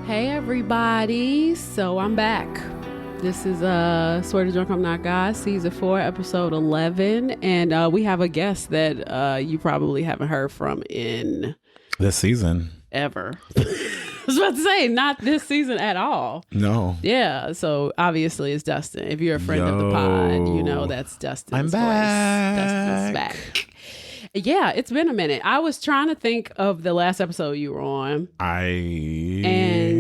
Hey everybody, so I'm back. This is Swear to Drunk I'm Not God, season 4, episode 11, and we have a guest that you probably haven't heard from in this season ever. I was about to say, not this season at all. No. Yeah, so obviously it's Dustin. If you're a friend of the pod, you know that's Dustin's I'm back. voice. Dustin's back. Yeah, it's been a minute. I was trying to think of the last episode you were on. I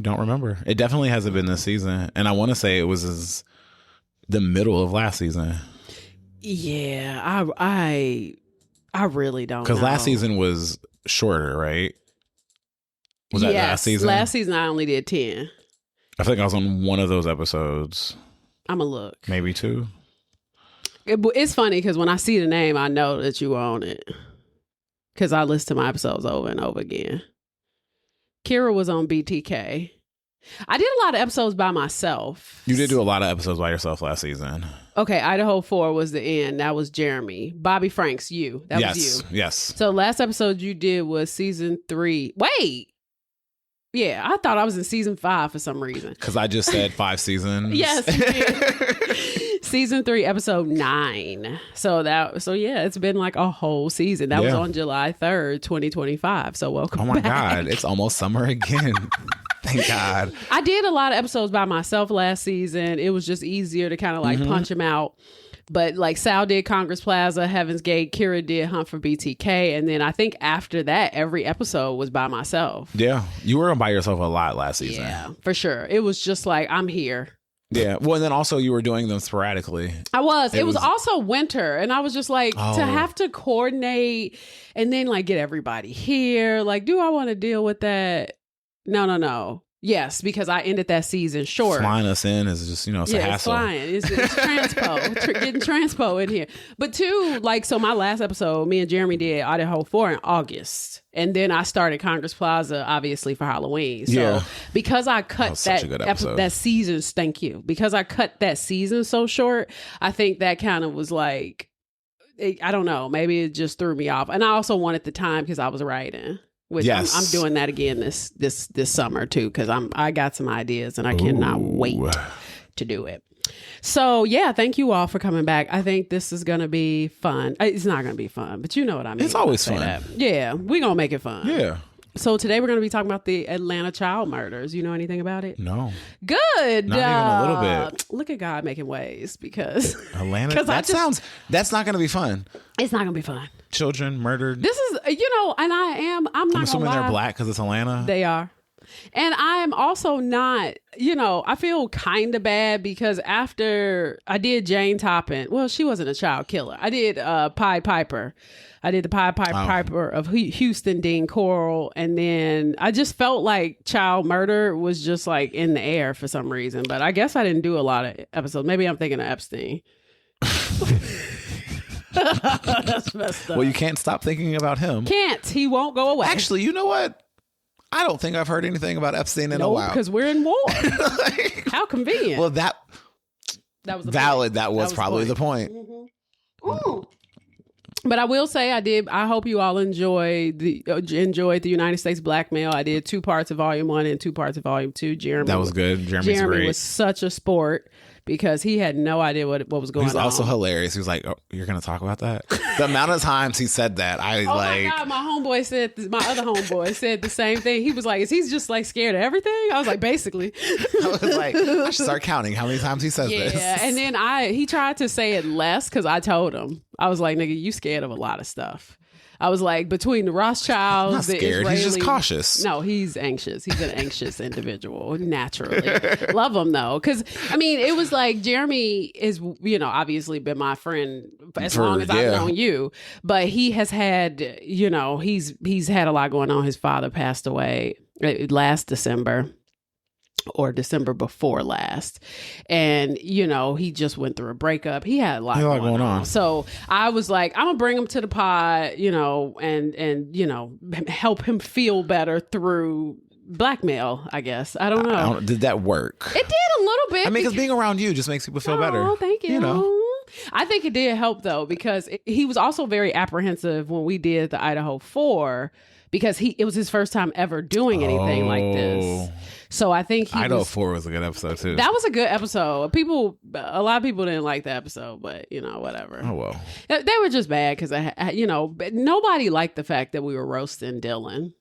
don't remember. It definitely hasn't been this season. And I want to say it was the middle of last season. Yeah, I really don't know. Because last season was shorter, right? Was that last season? Last season I only did 10. I think I was on one of those episodes. I'm going to look. Maybe 2. It's funny because when I see the name, I know that you were on it. Because I listen to my episodes over and over again. Kira was on BTK. I did a lot of episodes by myself. You did do a lot of episodes by yourself last season. Okay, Idaho 4 was the end. That was Jeremy. Bobby Franks, you. That was you. Yes. So last episode you did was season 3. Wait. Yeah, I thought I was in season 5 for some reason. Because I just said 5 seasons. Yes, you did. Season 3, episode 9. So yeah, it's been like a whole season. That was on July 3rd, 2025. So welcome back. Oh my God, it's almost summer again. Thank God. I did a lot of episodes by myself last season. It was just easier to kind of like punch them out. But like Sal did Congress Plaza, Heaven's Gate, Kira did Hunt for BTK. And then I think after that, every episode was by myself. Yeah. You were by yourself a lot last season. Yeah, for sure. It was just like, I'm here. Yeah. Well, and then also you were doing them sporadically. I was. It was also winter. And I was just like, to have to coordinate and then like get everybody here. Like, do I want to deal with that? No. Yes, because I ended that season short. Flying us in is just, it's a hassle. It's flying. It's transpo. Getting transpo in here. But two, like, so my last episode, me and Jeremy did Idaho 4 in August. And then I started Congress Plaza, obviously, for Halloween. So because I cut that season, thank you. Because I cut that season so short, I think that kind of was like, I don't know, maybe it just threw me off. And I also wanted the time because I was writing. Which I'm doing that again this summer too, because I got some ideas and I cannot wait to do it. So yeah, thank you all for coming back. I think this is gonna be fun. It's not gonna be fun, but you know what I mean. It's always fun. Yeah, we're gonna make it fun. Yeah. So today we're going to be talking about the Atlanta child murders. You know anything about it? No. Good. Not even a little bit. Look at God making ways because Atlanta. That's not going to be fun. It's not going to be fun. Children murdered. This is, and I'm assuming they're black because it's Atlanta. They are. And I'm also not, I feel kind of bad because after I did Jane Toppin, well, she wasn't a child killer. I did Pied Piper. I did the Pied Piper of Houston, Dean Coral. And then I just felt like child murder was just like in the air for some reason. But I guess I didn't do a lot of episodes. Maybe I'm thinking of Epstein. That's messed up. Well, you can't stop thinking about him. Can't. He won't go away. Actually, you know what? I don't think I've heard anything about Epstein in a while. Because we're in war. How convenient. Well, that was valid. Point. That was probably the point. Mm-hmm. But I will say I hope you all enjoyed the United States Blackmail. I did 2 parts of volume 1 and 2 parts of volume 2. That was good. Jeremy great. Was such a sport because he had no idea what was going on. He was also hilarious. He was like, "Oh, you're going to talk about that?" The amount of times he said that, my God, my other homeboy said the same thing. He was like, "Is he just like scared of everything?" I was like, basically. I was like, I should start counting how many times he says this. Yeah, and then he tried to say it less because I told him. I was like, "Nigga, you scared of a lot of stuff." I was like, between the Rothschilds, not scared. He's just cautious. No, he's anxious. He's an anxious individual, naturally. Love him though, because it was like Jeremy is, obviously been my friend as long as I've known you, but he has had, he's had a lot going on. His father passed away last December. Or December before last. And, he just went through a breakup. He had a lot going on. So I was like, I'm going to bring him to the pod, and help him feel better through blackmail, I guess. I don't know. Did that work? It did a little bit. I mean, because being around you just makes people feel better. Oh, thank you. I think it did help though, because he was also very apprehensive when we did the Idaho 4, because it was his first time ever doing anything like this. So I think Idaho 4 was a good episode too. That was a good episode. A lot of people didn't like the episode, but whatever. Oh well. They were just bad because nobody liked the fact that we were roasting Dylan.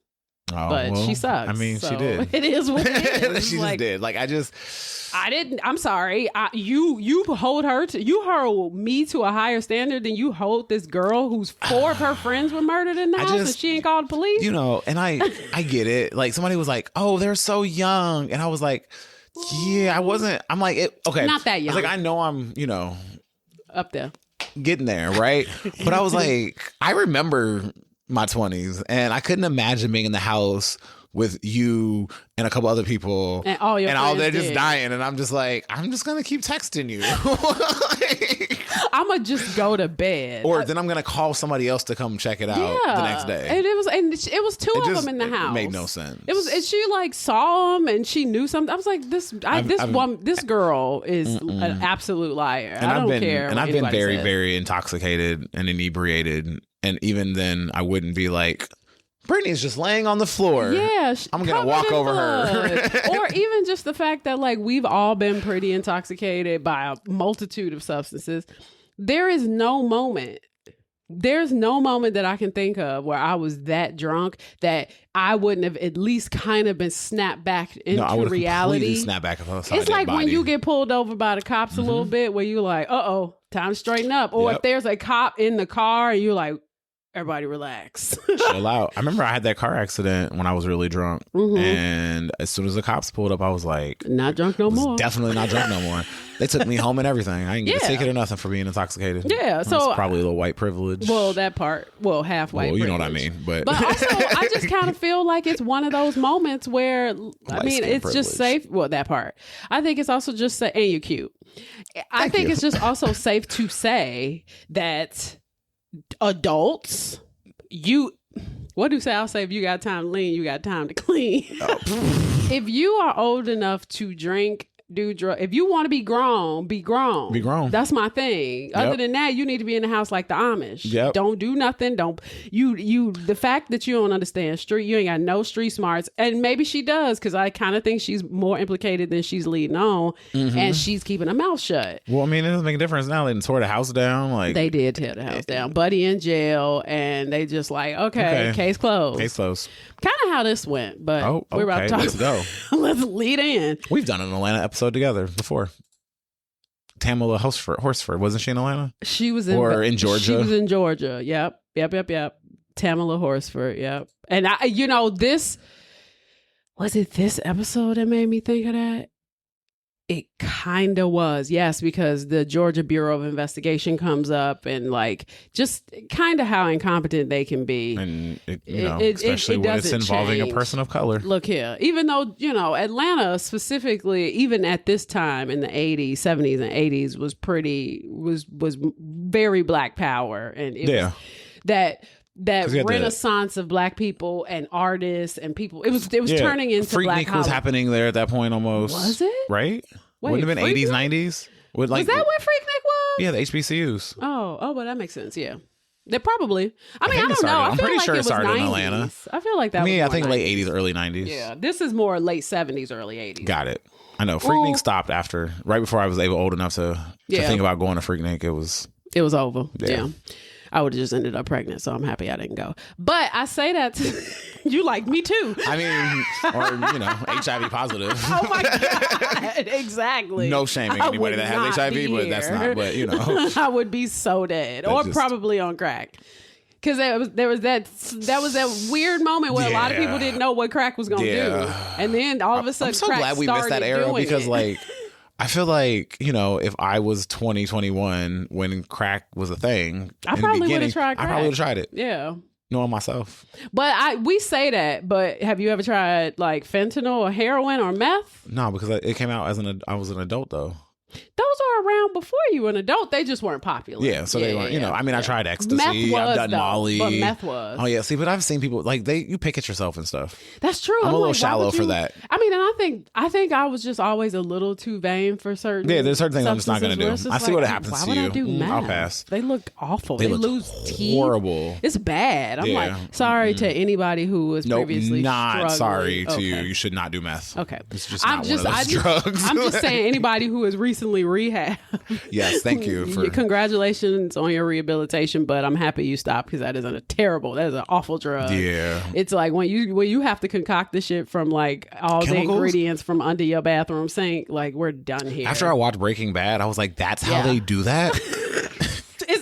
Oh, but well, she sucks. I mean, she did. It is what it is. She just did. I didn't. I'm sorry. You hold me to a higher standard than you hold this girl whose 4 of her friends were murdered in the house and she ain't called the police. And I get it. Like somebody was like, "Oh, they're so young," and I was like, "Yeah, I wasn't." I'm like, "Okay, not that young." I was like, I know I'm, up there, getting there, right?" But I was like, I remember my 20s, and I couldn't imagine being in the house with you and a couple other people and all they're just dying, and I'm just like, I'm just gonna keep texting you. I'm gonna just go to bed, or then I'm gonna call somebody else to come check it out the next day. And it was 2 of them in the house. It made no sense. And she saw him and she knew something. I was like, this girl is an absolute liar. And I don't care. And I've been very, very intoxicated and inebriated, and even then, I wouldn't be like, Brittany's just laying on the floor. Yeah. I'm going to walk over her. Or even just the fact that we've all been pretty intoxicated by a multitude of substances. There's no moment that I can think of where I was that drunk that I wouldn't have at least kind of been snapped back into reality. Snapped back. It's like when you get pulled over by the cops a little bit, where you're like, uh-oh, time to straighten up. Or if there's a cop in the car and you're like, everybody relax. Chill out. I remember I had that car accident when I was really drunk. And as soon as the cops pulled up, I was like, not drunk no more. Definitely not drunk no more. They took me home and everything. I didn't get a ticket or nothing for being intoxicated. Yeah. That's so probably a little white privilege. Well, that part. Well, half white privilege. You know what I mean. But also, I just kind of feel like it's one of those moments where, it's just safe. Well, that part. I think it's also just and you're cute. I think it's just also safe to say that adults, what do Sal say? If you got time to lean, you got time to clean. If you are old enough to drink, do drugs, if you want to be grown, be grown. Be grown. That's my thing. Other than that, you need to be in the house like the Amish. Don't do nothing. The fact that you don't understand you ain't got no street smarts, and maybe she does, because I kind of think she's more implicated than she's leading on, and she's keeping her mouth shut. Well, I mean, it doesn't make a difference now. They tore the house down. They did tear the house down. Buddy in jail, and they just okay, case closed. Case closed. Kind of how this went, but we're about to talk. Let's go. Let's lead in. We've done an Atlanta episode together before. Tamala Horsford, wasn't she in Atlanta? She was in Georgia. She was in Georgia. Yep. Tamala Horsford. Yep. And this was it. This episode that made me think of that. It kind of was, yes, because the Georgia Bureau of Investigation comes up, and just kind of how incompetent they can be, and especially when it's involving a person of color. Look here, even though Atlanta specifically, even at this time in the 80s, 70s, and 80s, was very Black power, and it was that renaissance of Black people and artists and people. It was turning into Freaknik Black was happening there at that point almost. Was it? Right? Wait, wouldn't have been 80s, 90s? Was that what Freaknik was? Yeah, the HBCUs. Oh, well, that makes sense. Yeah. They probably. I don't know. I'm pretty sure it started 90s. In Atlanta. I feel like that was I think 90s. late 80s, early 90s. Yeah. This is more late 70s, early 80s. Got it. I know. Freaknik stopped right before I was old enough to think about going to Freaknik. It was over. Yeah. I would have just ended up pregnant, so I'm happy I didn't go. But I say that to you, like me too. I mean, or HIV positive. Oh my God, exactly. No shaming anybody that has HIV, but that's not. But I would be so dead, or probably on crack. Because there was that weird moment where a lot of people didn't know what crack was going to do, and then all of a sudden, I'm so glad we missed that era because I feel like, if I was 21 when crack was a thing, I probably would have tried crack. I probably would have tried it. Yeah. Knowing myself. But we say that, but have you ever tried fentanyl or heroin or meth? No, because it came out I was an adult though. Those are around before you were an adult. They just weren't popular. Yeah, so they weren't, you know, I mean, I tried ecstasy, I've done Molly. But meth was. Oh, yeah, see, but I've seen people, like, you pick at yourself and stuff. That's true. I'm a little shallow for that. I mean, and I think I was just always a little too vain for certain. Yeah, there's certain things I'm just not going to do. I see what happens to you. Why would I do meth? I'll pass. They look awful. They lose horrible. teeth. It's bad. I'm like, sorry to anybody who was previously not struggling. sorry to you. You should not do meth. Okay. It's just not one of those drugs. I'm just saying anybody who is recently rehabbed. Yes, thank you. Congratulations on your rehabilitation, but I'm happy you stopped because that is an awful drug. Yeah. It's like when you have to concoct the shit from like all Chemicals? the ingredients from under your bathroom sink, like we're done here. After I watched Breaking Bad, I was like, that's how they do that?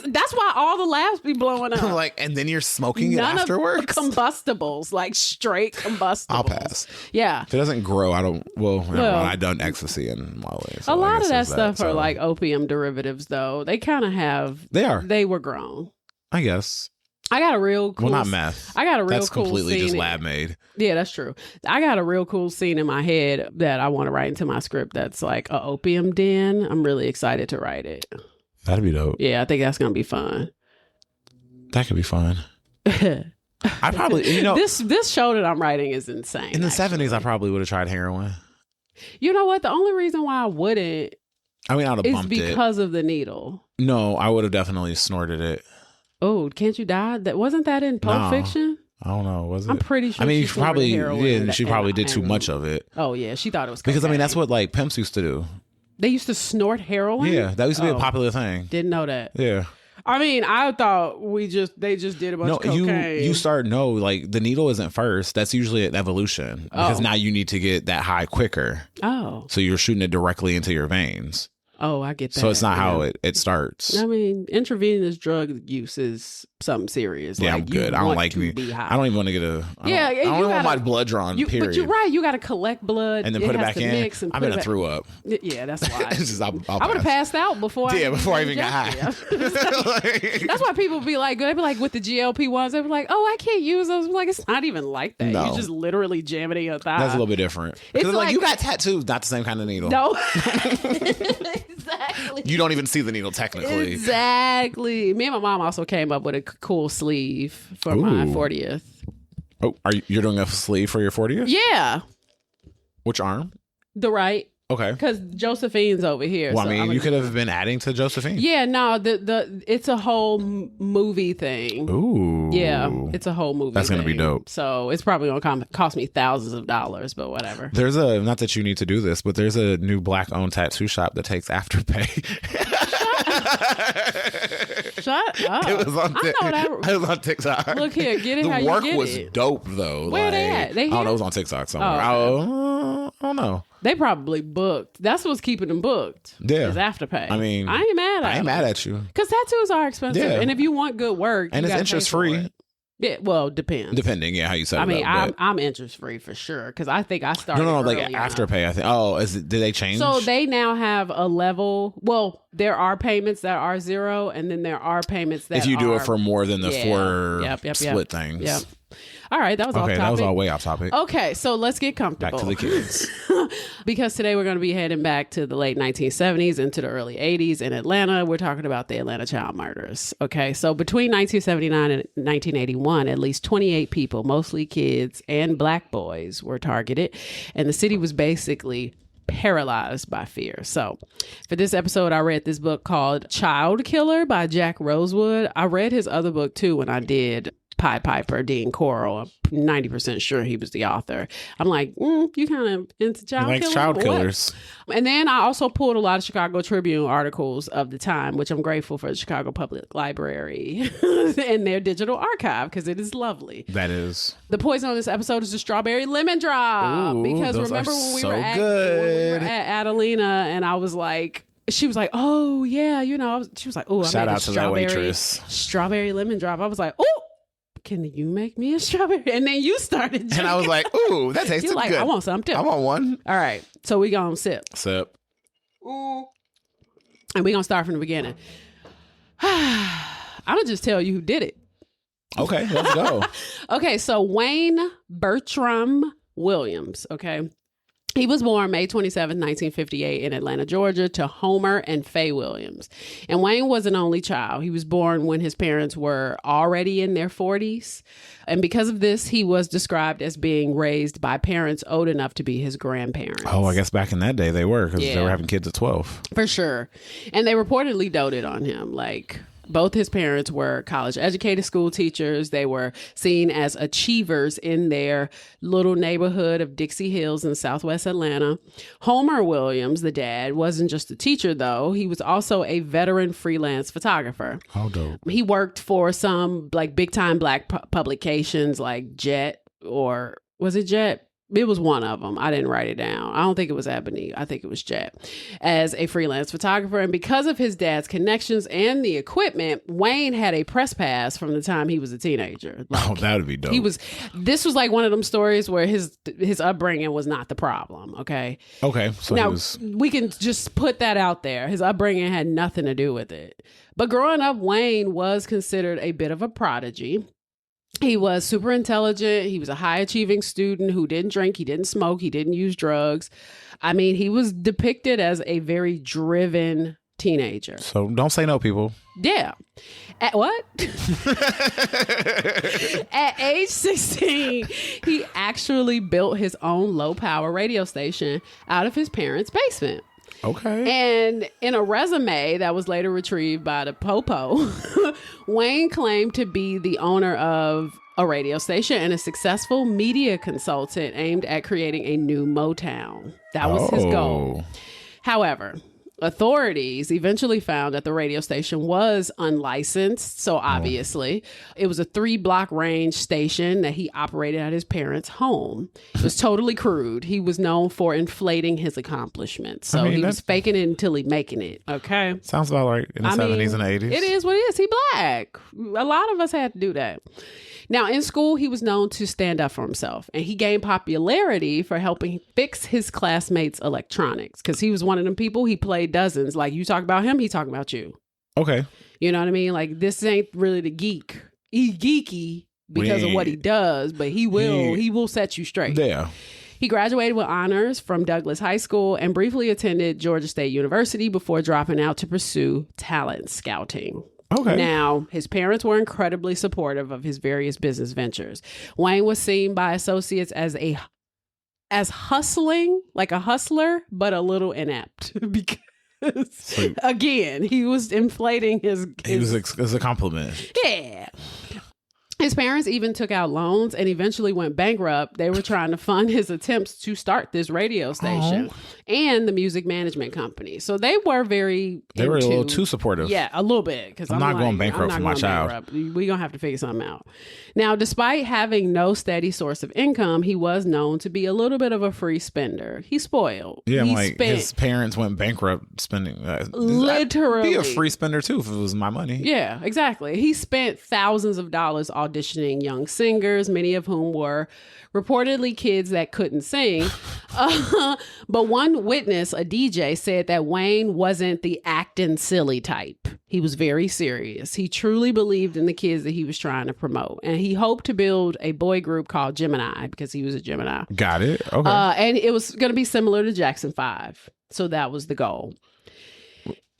That's why all the labs be blowing up. Like, and then you're smoking it afterwards? Of combustibles, like straight combustibles. I'll pass. Yeah. If it doesn't grow, I don't, I done ecstasy and Molly. So a lot of that stuff are like opium derivatives, though. They kind of have. They were grown. I guess. I got a real cool... Well, not meth. I got a real That's cool completely scene just lab made. Yeah, that's true. I got a real cool scene in my head that I want to write into my script that's like a opium den. I'm really excited to write it. That'd be dope. Yeah, I think that's going to be fun. That could be fun. I probably, This show that I'm writing is insane. In the 70s, I probably would have tried heroin. You know what? The only reason why I wouldn't... I mean, I would have bumped it. Is because of the needle. No, I would have definitely snorted it. Oh, Can't You Die? Wasn't that in Pulp Fiction? I don't know. Was it? I'm pretty sure. I mean, she probably did, and she probably did too much of it. Oh yeah, she thought it was cocaine. Because I mean, that's what like pimps used to do. They used to snort heroin. Yeah, that used to be a popular thing. Didn't know that. Yeah. I mean, I thought they just did a bunch of cocaine. You start like the needle isn't first. That's usually an evolution because now you need to get that high quicker. Oh. So you're shooting it directly into your veins. Oh, I get that. So it's not how it starts. I mean, intravenous drug use is something serious. Yeah, like, I'm good. I don't like me. I don't even want to get a. I don't want my blood drawn. Period. But you're right. You got to collect blood and then put it back in. I'm gonna throw up. Yeah, that's why. I would have passed out before. Yeah, before I even got high. That's why people be like, they be like with the GLP-1s. They be like, oh, I can't use those. I'm like, it's not even like that. No. You just literally jam it in your thigh. That's a little bit different. Because like you got tattoos, not the same kind of needle. No. Exactly. You don't even see the needle technically. Exactly. Me and my mom also came up with a cool sleeve for my 40th. Oh, you're doing a sleeve for your 40th? Yeah. Which arm? The right. Okay. Because Josephine's over here. Well, so I mean, you could have been adding to Josephine. Yeah, no, it's a whole movie thing. Ooh. Yeah, it's a whole movie. That's going to be dope. So it's probably going to cost me thousands of dollars, but whatever. There's not that you need to do this, but there's a new Black-owned tattoo shop that takes Afterpay. Shut up. It was on TikTok. Look here, get it how you get it. The work was dope, though. Where they at? They here? I don't know. It was on TikTok somewhere. I don't know. They probably booked. That's what's keeping them booked. Yeah. Is Afterpay. I mean, I ain't mad at you. Because tattoos are expensive. Yeah. And if you want good work, and it's interest free. Yeah, well, depends. Depending, yeah, how you set it up. I mean, I'm interest free for sure because I think I started. No, like Afterpay. I think. Oh, did they change? So they now have a level. Well, there are payments that are zero, and then there are payments that if you do it for more than the four split things. Yep. All right, that was off topic. That was all way off topic. Okay, so let's get comfortable. Back to the kids. Because today we're going to be heading back to the late 1970s into the early 80s in Atlanta. We're talking about the Atlanta child murders. Okay, so between 1979 and 1981, at least 28 people, mostly kids and black boys, were targeted. And the city was basically paralyzed by fear. So for this episode, I read this book called Child Killer by Jack Rosewood. I read his other book too when I did Pied Piper, Dean Coral. I'm 90% sure he was the author. I'm like, you kind of into child killers. And then I also pulled a lot of Chicago Tribune articles of the time, which I'm grateful for the Chicago Public Library and their digital archive because it is lovely. That is. The poison on this episode is the strawberry lemon drop. Ooh, because remember when we were at Adelina and I was like, she was like, oh yeah, she was like, oh, shout out to that waitress. Strawberry lemon drop. I was like, oh, can you make me a strawberry? And then you started drinking. And I was like, ooh, that tastes good. You're like, I want some too. I want one. All right. So we gonna sip. Sip. And we gonna start from the beginning. I'm gonna just tell you who did it. Okay, let's go. Okay, so Wayne Bertram Williams, okay? He was born May 27, 1958 in Atlanta, Georgia to Homer and Faye Williams. And Wayne was an only child. He was born when his parents were already in their 40s. And because of this, he was described as being raised by parents old enough to be his grandparents. Oh, I guess back in that day they were, because they were having kids at 12. For sure. And they reportedly doted on him. Like, both his parents were college-educated school teachers. They were seen as achievers in their little neighborhood of Dixie Hills in Southwest Atlanta. Homer Williams, the dad, wasn't just a teacher, though. He was also a veteran freelance photographer. How dope. He worked for some like big-time black publications like Jet, or was it Jet? It was one of them. I didn't write it down. I don't think it was Ebony. I think it was Jet, as a freelance photographer. And because of his dad's connections and the equipment, Wayne had a press pass from the time he was a teenager. Like, that would be dope. This was like one of them stories where his upbringing was not the problem. Okay. Okay. So now we can just put that out there. His upbringing had nothing to do with it. But growing up, Wayne was considered a bit of a prodigy. He was super intelligent. He was a high achieving student who didn't drink. He didn't smoke. He didn't use drugs. I mean, he was depicted as a very driven teenager. So don't say no, people. Yeah. At what? At age 16, he actually built his own low power radio station out of his parents' basement. Okay. And in a resume that was later retrieved by the Popo, Wayne claimed to be the owner of a radio station and a successful media consultant aimed at creating a new Motown. That was his goal. However, authorities eventually found that the radio station was unlicensed. So obviously, it was a 3-block range station that he operated at his parents' home. It was totally crude. He was known for inflating his accomplishments. So he was faking it until he making it. Okay. Sounds about right in the 70s and 80s. It is what it is. He black. A lot of us had to do that. Now, in school, he was known to stand up for himself, and he gained popularity for helping fix his classmates' electronics, because he was one of them people. He played dozens. Like, you talk about him, he talking about you. Okay. You know what I mean? Like, this ain't really the geek. He geeky because of what he does, but he will set you straight. Yeah. He graduated with honors from Douglas High School and briefly attended Georgia State University before dropping out to pursue talent scouting. Okay. Now, his parents were incredibly supportive of his various business ventures. Wayne was seen by associates as hustling, like a hustler, but a little inept because, again, he was inflating his... He was as a compliment. Yeah. His parents even took out loans and eventually went bankrupt. They were trying to fund his attempts to start this radio station and the music management company. So they were a little too supportive. Yeah, a little bit. Because I'm not going bankrupt for my child. We're going to have to figure something out. Now, despite having no steady source of income, he was known to be a little bit of a free spender. He spoiled. Yeah, his parents went bankrupt spending. Literally. I'd be a free spender too if it was my money. Yeah, exactly. He spent thousands of dollars auditioning young singers, many of whom were reportedly kids that couldn't sing. But one witness, a DJ, said that Wayne wasn't the acting silly type. He was very serious. He truly believed in the kids that he was trying to promote. And he hoped to build a boy group called Gemini because he was a Gemini. Got it. Okay. And it was going to be similar to Jackson 5. So that was the goal.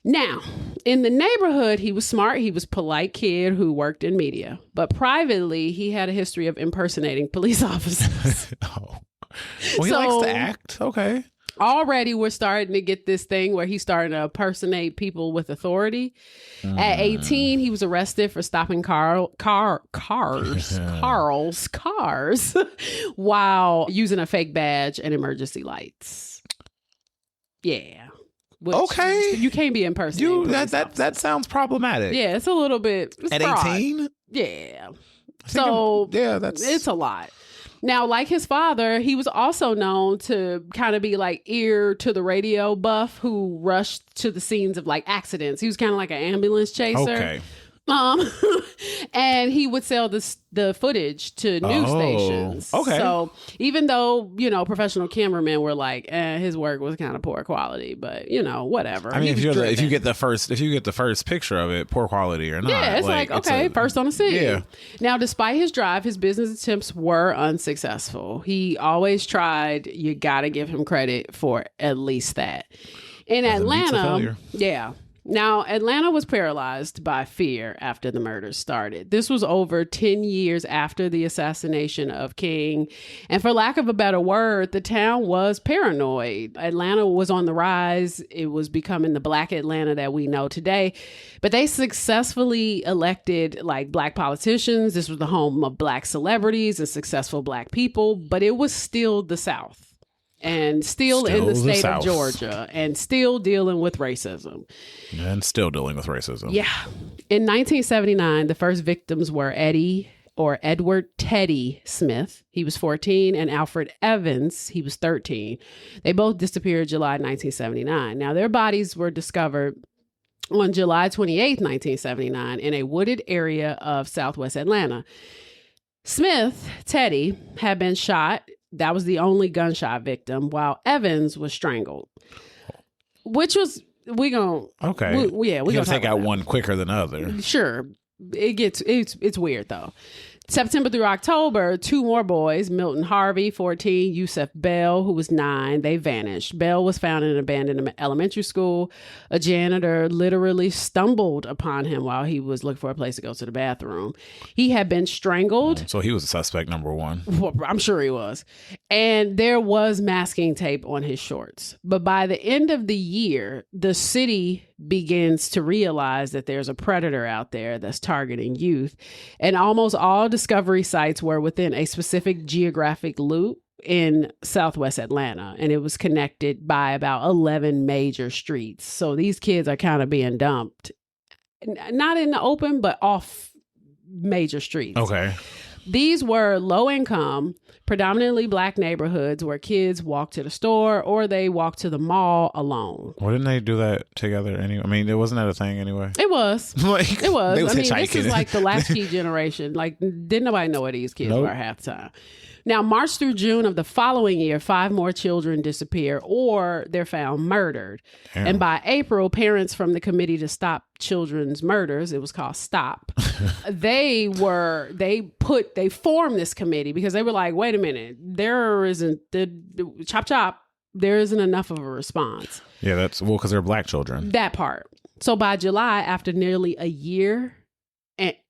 Now, in the neighborhood, he was smart. He was a polite kid who worked in media. But privately, he had a history of impersonating police officers. Well, he likes to act. Okay. Already, we're starting to get this thing where he's starting to impersonate people with authority. At 18, he was arrested for stopping Carl's cars while using a fake badge and emergency lights. Yeah. Okay. You can't be impersonating. That sounds problematic. Yeah, it's a little bit. At 18? Yeah. So, it's a lot. Now, like his father, he was also known to kind of be like ear to the radio buff who rushed to the scenes of like accidents. He was kind of like an ambulance chaser. Okay. Um, and he would sell the footage to news stations. Okay. So even though, professional cameramen were like, his work was kind of poor quality, but whatever. I mean, if you get the first picture of it, poor quality or not. Yeah, it's like okay, first on the scene. Yeah. Now, despite his drive, his business attempts were unsuccessful. He always tried. You got to give him credit for at least that. In Atlanta, yeah. Now, Atlanta was paralyzed by fear after the murders started. This was over 10 years after the assassination of King. And for lack of a better word, the town was paranoid. Atlanta was on the rise. It was becoming the Black Atlanta that we know today. But they successfully elected Black politicians. This was the home of Black celebrities and successful Black people. But it was still the South. And still in the state of Georgia and still dealing with racism. And still dealing with racism. Yeah. In 1979, the first victims were Edward Teddy Smith. He was 14, and Alfred Evans. He was 13. They both disappeared July 1979. Now, their bodies were discovered on July 28, 1979, in a wooded area of southwest Atlanta. Smith, Teddy, had been shot. That was the only gunshot victim, while Evans was strangled. Which was, we're going to take out one quicker than the other. Sure. It's weird though. September through October, 2 more boys, Milton Harvey, 14, Yusef Bell, who was 9, they vanished. Bell was found in an abandoned elementary school. A janitor literally stumbled upon him while he was looking for a place to go to the bathroom. He had been strangled. So he was suspect number 1. Well, I'm sure he was. And there was masking tape on his shorts. But by the end of the year, the city begins to realize that there's a predator out there that's targeting youth. And almost all discovery sites were within a specific geographic loop in southwest Atlanta. And it was connected by about 11 major streets. So these kids are kind of being dumped, not in the open, but off major streets. Okay. These were low income, predominantly Black neighborhoods where kids walked to the store or they walked to the mall alone. Why didn't they do that together anyway? I mean, it wasn't that a thing anyway? It was. It was. They was this is like the latchkey generation. Didn't nobody know where these kids were half the time. Now, March through June of the following year, 5 more children disappear or they're found murdered. Damn. And by April, parents from the Committee to Stop Children's Murders, it was called STOP, they formed this committee because they were like, wait a minute, there isn't enough of a response. Yeah, that's because they're Black children. That part. So by July, after nearly a year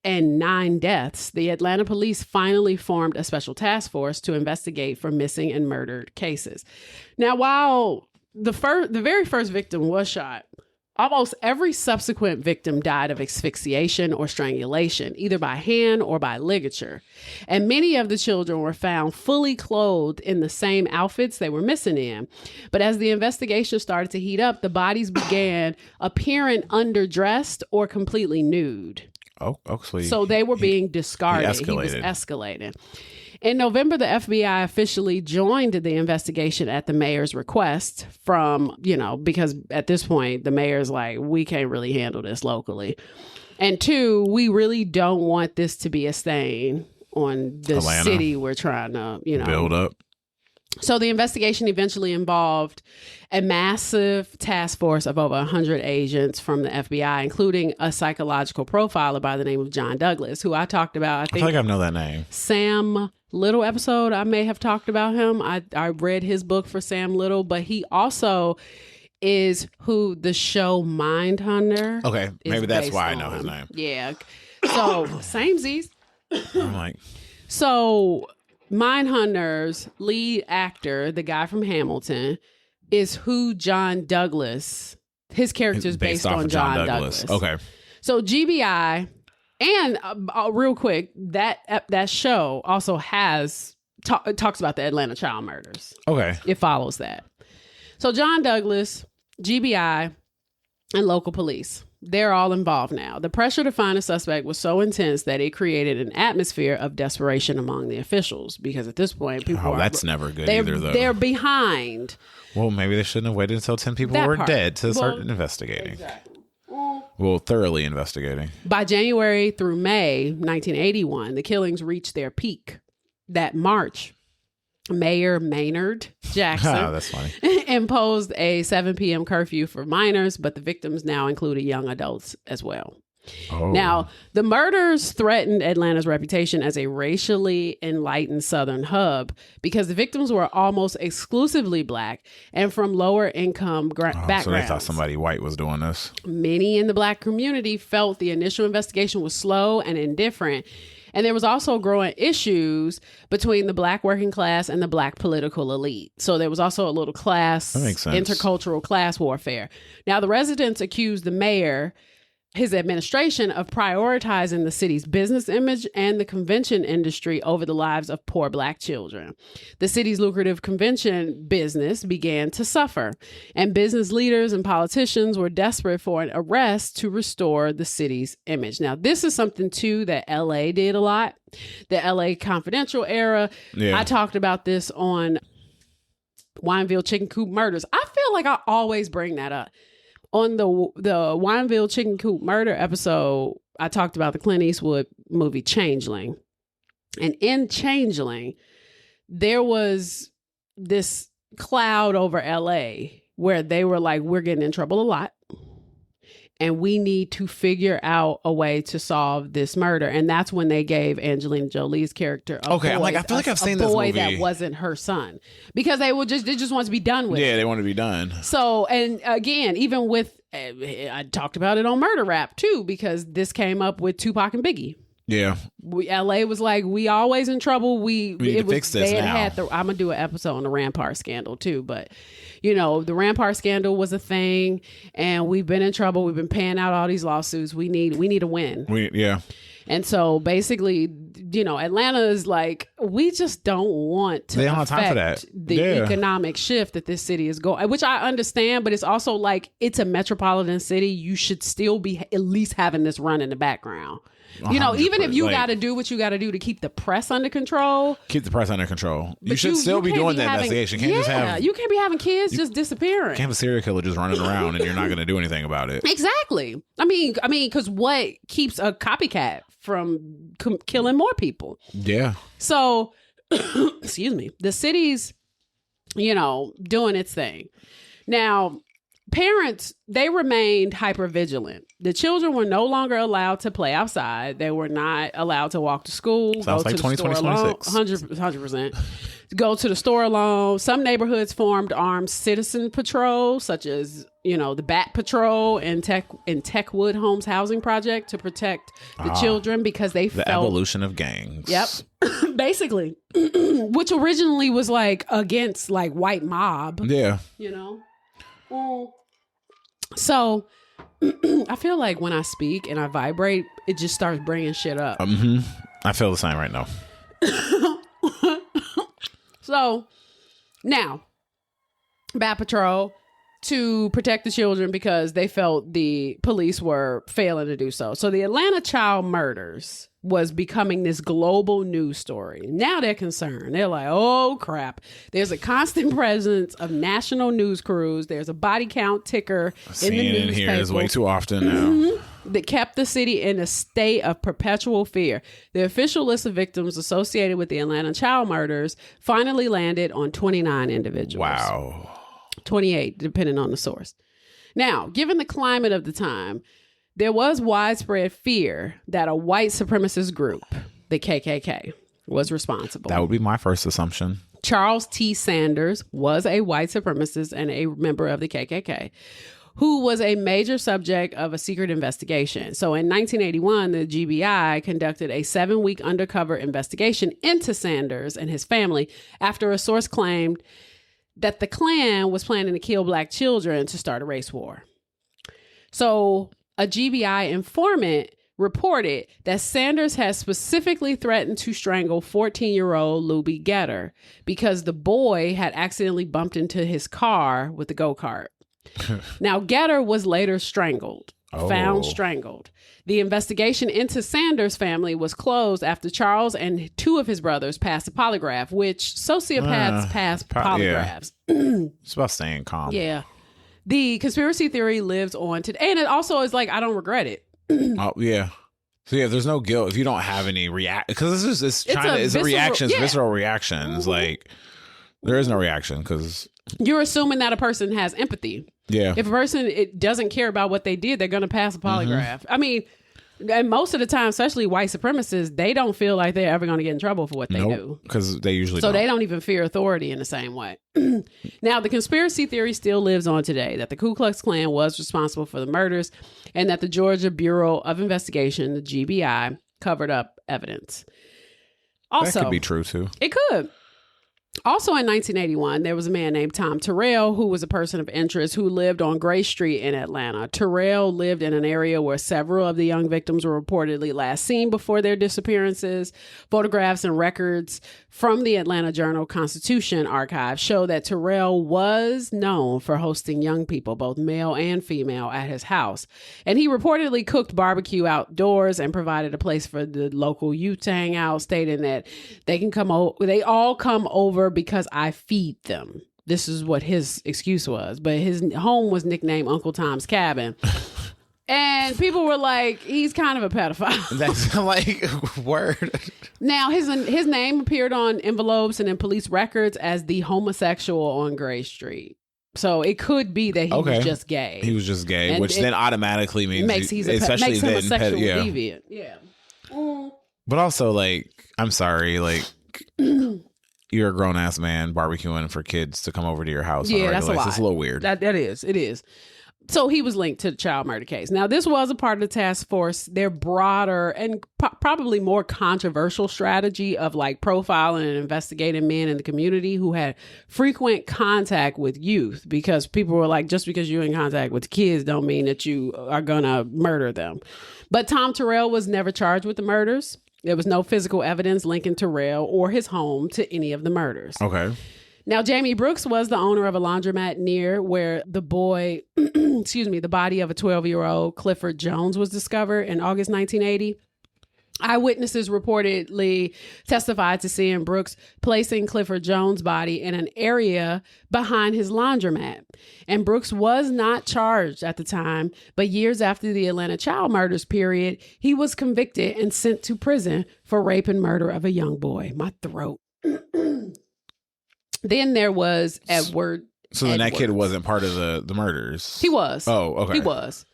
and 9 deaths, the Atlanta police finally formed a special task force to investigate for missing and murdered cases. Now, while the very first victim was shot, almost every subsequent victim died of asphyxiation or strangulation, either by hand or by ligature. And many of the children were found fully clothed in the same outfits they were missing in. But as the investigation started to heat up, the bodies began appearing underdressed or completely nude. Oh, actually. So they were being discarded. He was escalating. In November, the FBI officially joined the investigation at the mayor's request because at this point, the mayor's like, we can't really handle this locally. And 2, we really don't want this to be a stain on the Atlanta. City we're trying to, build up. So the investigation eventually involved a massive task force of over 100 agents from the FBI, including a psychological profiler by the name of John Douglas, who I talked about. I think I know that name. Sam Little episode, I may have talked about him. I read his book for Sam Little, but he also is who the show Mindhunter. Okay, maybe that's why I know his name. Yeah. So samesies. I'm like, so Mindhunter's lead actor, the guy from Hamilton, is who John Douglas, his character is based on John Douglas. Okay. So GBI, and real quick, that show also has talks about the Atlanta child murders. Okay. It follows that. So John Douglas, GBI, and local police, they're all involved now. The pressure to find a suspect was so intense that it created an atmosphere of desperation among the officials, because at this point, people that's never good either, though. They're behind. Well, maybe they shouldn't have waited until 10 people were dead to start investigating. Exactly. Well, thoroughly investigating. By January through May 1981, the killings reached their peak. That March, Mayor Maynard Jackson That's funny. imposed a 7 p.m. curfew for minors, but the victims now included young adults as well. Oh. Now, the murders threatened Atlanta's reputation as a racially enlightened Southern hub because the victims were almost exclusively Black and from lower income backgrounds. So they thought somebody white was doing this. Many in the Black community felt the initial investigation was slow and indifferent. And there was also growing issues between the Black working class and the Black political elite. So there was also a little class, intercultural class warfare. Now, the residents accused the mayor, his administration, of prioritizing the city's business image and the convention industry over the lives of poor Black children. The city's lucrative convention business began to suffer, and business leaders and politicians were desperate for an arrest to restore the city's image. Now, this is something, too, that LA did a lot. The LA Confidential era. Yeah. I talked about this on Wineville Chicken Coop Murders. I feel like I always bring that up. On the Wineville Chicken Coop murder episode, I talked about the Clint Eastwood movie Changeling. And in Changeling, there was this cloud over LA where they were like, we're getting in trouble a lot. And we need to figure out a way to solve this murder. And that's when they gave Angelina Jolie's character a boy, I'm like, I feel like I've seen this movie. That wasn't her son. Because they just want to be done with it. Yeah, they want to be done. So, and again, even with, I talked about it on Murder Rap too, because this came up with Tupac and Biggie. Yeah. LA was like, we always in trouble. We need to fix this now. I'm going to do an episode on the Rampart scandal too. But, you know, the Rampart scandal was a thing and we've been in trouble. We've been paying out all these lawsuits. We need a win. Yeah. And so basically, you know, Atlanta is like, we just don't want to affect the economic shift that this city is going, which I understand, but it's also like, it's a metropolitan city. You should still be at least having this run in the background. You know, even if you got to do what you got to do to keep the press under control. Keep the press under control. You should still be doing the investigation. You can't be having kids just disappearing. You can't have a serial killer just running around and you're not going to do anything about it. Exactly. I mean, because what keeps a copycat from killing more people? Yeah. So, excuse me, the city's, you know, doing its thing. Now, parents, they remained hypervigilant. The children were no longer allowed to play outside. They were not allowed to walk to school. Sounds like 2026. 100%. Go to the store alone. Some neighborhoods formed armed citizen patrols, such as, you know, the Bat Patrol and Techwood Homes Housing Project to protect the children because they felt... The evolution of gangs. Yep. Basically. Which originally was like against like white mob. Yeah. You know? So I feel like when I speak and I vibrate, it just starts bringing shit up. I feel the same right now. So now, Bat Patrol to protect the children because they felt the police were failing to do so. So the Atlanta child murders was becoming this global news story. Now they're concerned. They're like, oh crap. There's a constant presence of national news crews. There's a body count ticker in the newspaper. Here is way too often now. That kept the city in a state of perpetual fear. The official list of victims associated with the Atlanta child murders finally landed on 29 individuals. Wow. 28, depending on the source. Now, given the climate of the time, there was widespread fear that a white supremacist group, the KKK, was responsible. That would be my first assumption. Charles T. Sanders was a white supremacist and a member of the KKK, who was a major subject of a secret investigation. So in 1981, the GBI conducted a 7-week undercover investigation into Sanders and his family after a source claimed that the Klan was planning to kill Black children to start a race war. So a GBI informant reported that Sanders had specifically threatened to strangle 14-year-old Luby Getter because the boy had accidentally bumped into his car with the go-kart. Now, Getter was later strangled, found strangled. The investigation into Sanders' family was closed after Charles and 2 of his brothers passed a polygraph, which sociopaths pass polygraphs. It's about staying calm. Yeah. The conspiracy theory lives on today. And it also is like, I don't regret it. Oh, yeah. So yeah, there's no guilt if you don't have any because it's a reaction, it's visceral reactions. Like there is no reaction because you're assuming that a person has empathy. Yeah. If a person doesn't care about what they did, they're going to pass a polygraph. I mean, and most of the time, especially white supremacists, they don't feel like they're ever going to get in trouble for what they do. Because they usually they don't even fear authority in the same way. Now, the conspiracy theory still lives on today that the Ku Klux Klan was responsible for the murders and that the Georgia Bureau of Investigation, the GBI, covered up evidence. Also, that could be true, too. It could. Also in 1981, there was a man named Tom Terrell who was a person of interest who lived on Gray Street in Atlanta. Terrell lived in an area where several of the young victims were reportedly last seen before their disappearances. Photographs and records from the Atlanta Journal-Constitution archive show that Terrell was known for hosting young people, both male and female, at his house. And he reportedly cooked barbecue outdoors and provided a place for the local youth to hang out, stating that they all come over because I feed them. This is what his excuse was. But his home was nicknamed Uncle Tom's Cabin. And people were like, he's kind of a pedophile. That's like, word. Now, his name appeared on envelopes and in police records as the homosexual on Gray Street. So it could be that he was just gay. He was just gay, which then automatically means makes him a sexual deviant. Yeah. But also, like, I'm sorry, like... You're a grown ass man barbecuing for kids to come over to your house. Yeah, that's a lot. It's a little weird. It is. So he was linked to the child murder case. Now, this was a part of the task force. Their broader and probably more controversial strategy of like profiling and investigating men in the community who had frequent contact with youth, because people were like, just because you're in contact with kids don't mean that you are going to murder them. But Tom Terrell was never charged with the murders. There was no physical evidence linking Terrell or his home to any of the murders. Okay. Now, Jamie Brooks was the owner of a laundromat near where the body of a 12-year-old Clifford Jones was discovered in August 1980. Eyewitnesses reportedly testified to seeing Brooks placing Clifford Jones' body in an area behind his laundromat. And Brooks was not charged at the time, but years after the Atlanta child murders period, he was convicted and sent to prison for rape and murder of a young boy. My throat. Then there was Edward. So then that kid wasn't part of the murders? He was. Oh, okay. He was.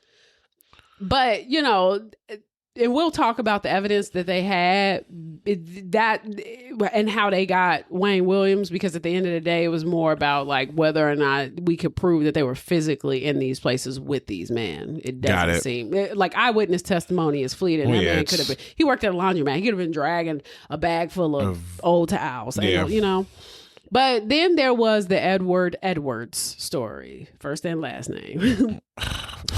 But, and we'll talk about the evidence that they had and how they got Wayne Williams, because at the end of the day, it was more about like whether or not we could prove that they were physically in these places with these men. It doesn't seem like eyewitness testimony is fleeting. That man could have been. He worked at a laundromat. He could have been dragging a bag full of old towels. Yeah. But then there was the Edward Edwards story, first and last name.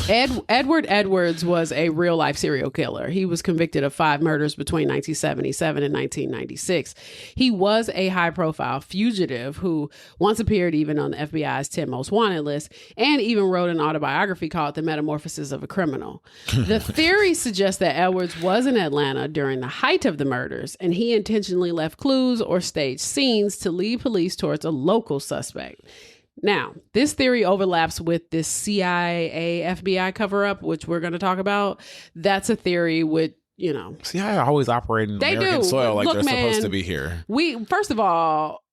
Edward Edwards was a real life serial killer. He was convicted of 5 murders between 1977 and 1996. He was a high profile fugitive who once appeared even on the FBI's 10 most wanted list and even wrote an autobiography called The Metamorphosis of a Criminal. The theory suggests that Edwards was in Atlanta during the height of the murders, and he intentionally left clues or staged scenes to lead police towards a local suspect. Now, this theory overlaps with this CIA FBI cover-up, which we're going to talk about. That's a theory with, CIA always operating in American soil like they're supposed to be here. First of all,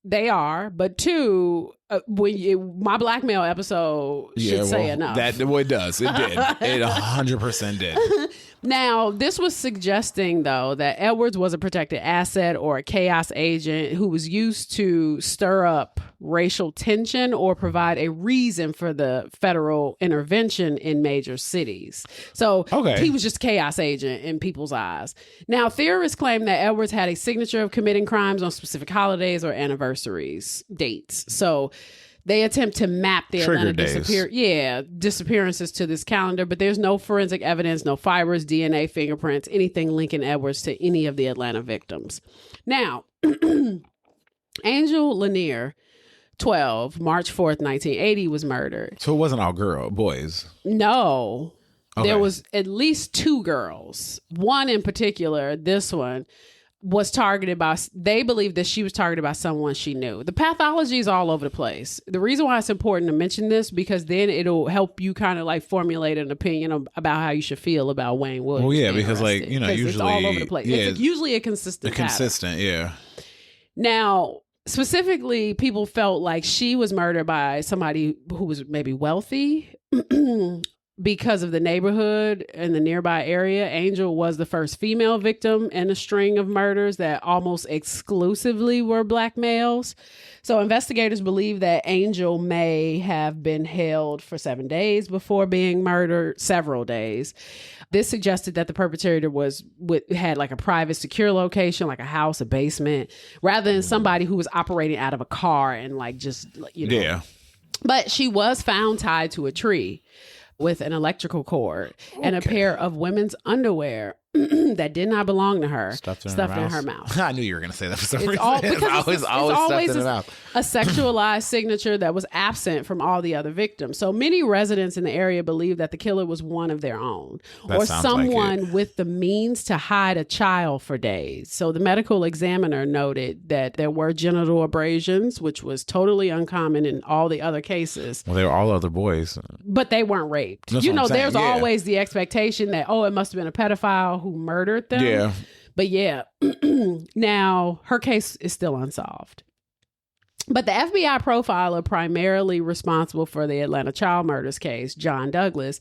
they are, but two, my blackmail episode should say enough. It does. It did. It 100% did. Now, this was suggesting, though, that Edwards was a protected asset or a chaos agent who was used to stir up racial tension or provide a reason for the federal intervention in major cities. So he was just a chaos agent in people's eyes. Now, theorists claim that Edwards had a signature of committing crimes on specific holidays or anniversaries, dates. So they attempt to map the Atlanta disappearances to this calendar, but there's no forensic evidence, no fibers, DNA, fingerprints, anything linking Edwards to any of the Atlanta victims. Now, Angel Lanier, 12, March 4th, 1980, was murdered. So it wasn't all boys? No. Okay. There was at least 2 girls. One in particular, this one, was targeted by, they believe that she was targeted by someone she knew. The pathology is all over the place. The reason why it's important to mention this, because then it'll help you kind of like formulate an opinion about how you should feel about Wayne Williams. Well, yeah, because arrested. Like, you know, usually it's all over the place. Yeah, it's usually a consistent pattern. Consistent, yeah. Now, specifically, people felt like she was murdered by somebody who was maybe wealthy. Because of the neighborhood and the nearby area. Angel was the first female victim in a string of murders that almost exclusively were black males. So investigators believe that Angel may have been held for 7 days before being murdered, several days. This suggested that the perpetrator had like a private, secure location, like a house, a basement, rather than somebody who was operating out of a car and like just, you know. Yeah. But she was found tied to a tree with an electrical cord and a pair of women's underwear that did not belong to her stuffed in her mouth. I knew you were going to say that for some reason. It's always a sexualized signature that was absent from all the other victims. So many residents in the area believe that the killer was one of their own, or someone with the means to hide a child for days. So the medical examiner noted that there were genital abrasions, which was totally uncommon in all the other cases. Well, they were all other boys. But they weren't raped. That's there's always the expectation that, it must have been a pedophile who murdered them. Yeah. But yeah, now her case is still unsolved. But the FBI profiler primarily responsible for the Atlanta child murders case, John Douglas,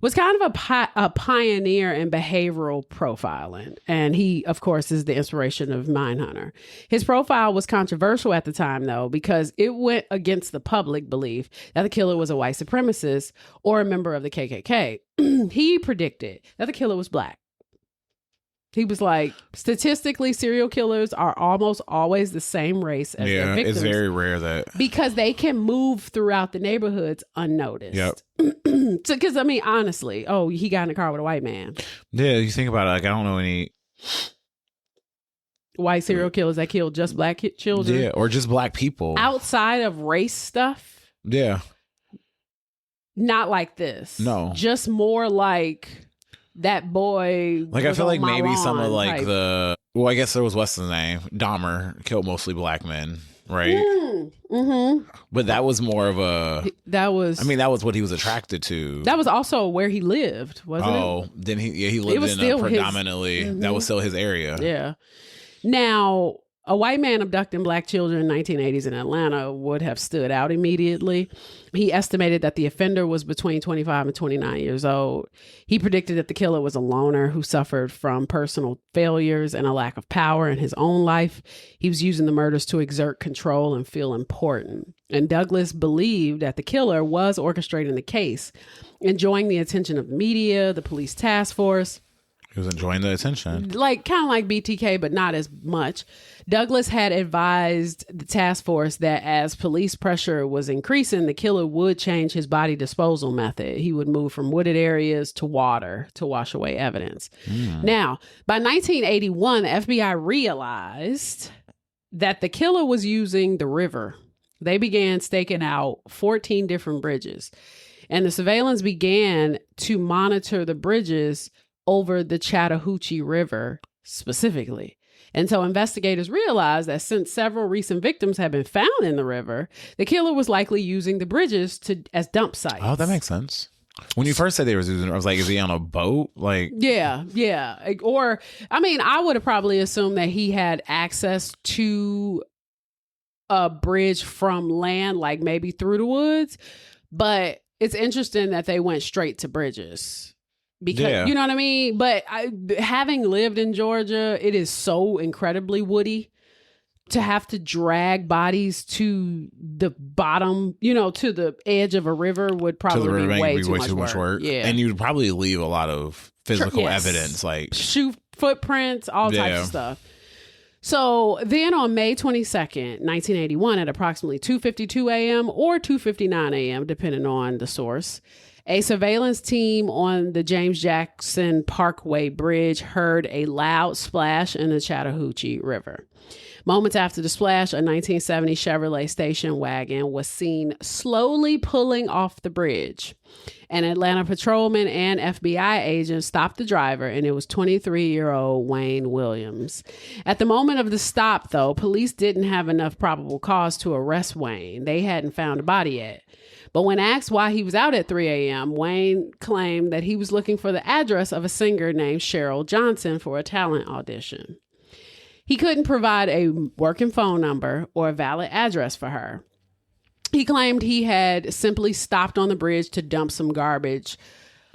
was kind of a pioneer in behavioral profiling. And he, of course, is the inspiration of Mindhunter. His profile was controversial at the time, though, because it went against the public belief that the killer was a white supremacist or a member of the KKK. He predicted that the killer was black. He was like, statistically, serial killers are almost always the same race as their victims. It's very rare that. Because they can move throughout the neighborhoods unnoticed. Yep. Because, I mean, honestly, he got in a car with a white man. Yeah, you think about it, like, I don't know any white serial killers that killed just black children. Yeah, or just black people. Outside of race stuff. Yeah. Not like this. No. Just more like that boy. Like, I feel like maybe some of like I guess there was, what's his name? Dahmer killed mostly black men, right? Mm-hmm. But that was more of that was what he was attracted to. That was also where he lived, wasn't it? Oh, then he lived in predominantly, that was still his area. Yeah. Now, a white man abducting black children in 1980s in Atlanta would have stood out immediately. He estimated that the offender was between 25 and 29 years old. He predicted that the killer was a loner who suffered from personal failures and a lack of power in his own life. He was using the murders to exert control and feel important. And Douglas believed that the killer was orchestrating the case, enjoying the attention of the media, the police task force. He was enjoying the attention. Like, kind of like BTK, but not as much. Douglas had advised the task force that as police pressure was increasing, the killer would change his body disposal method. He would move from wooded areas to water to wash away evidence. Now, by 1981, the FBI realized that the killer was using the river. They began staking out 14 different bridges, and the surveillance began to monitor the bridges over the Chattahoochee River specifically. And so investigators realized that since several recent victims had been found in the river, the killer was likely using the bridges as dump sites. Oh, that makes sense. When you first said they were using it, I was like, is he on a boat? Like, yeah. Or, I mean, I would have probably assumed that he had access to a bridge from land, like maybe through the woods. But it's interesting that they went straight to bridges. Because you know what I mean? But having lived in Georgia, it is so incredibly woody. To have to drag bodies to the bottom, to the edge of a river would probably be way too much work. Yeah. And you'd probably leave a lot of physical evidence, like shoe footprints, all types of stuff. So then on May 22nd, 1981, at approximately 2:52 a.m. or 2:59 a.m., depending on the source, A surveillance team on the James Jackson Parkway Bridge heard a loud splash in the Chattahoochee River. Moments after the splash, a 1970 Chevrolet station wagon was seen slowly pulling off the bridge. An Atlanta patrolman and FBI agent stopped the driver, and it was 23-year-old Wayne Williams. At the moment of the stop, though, police didn't have enough probable cause to arrest Wayne. They hadn't found a body yet. But when asked why he was out at 3 a.m., Wayne claimed that he was looking for the address of a singer named Cheryl Johnson for a talent audition. He couldn't provide a working phone number or a valid address for her. He claimed he had simply stopped on the bridge to dump some garbage.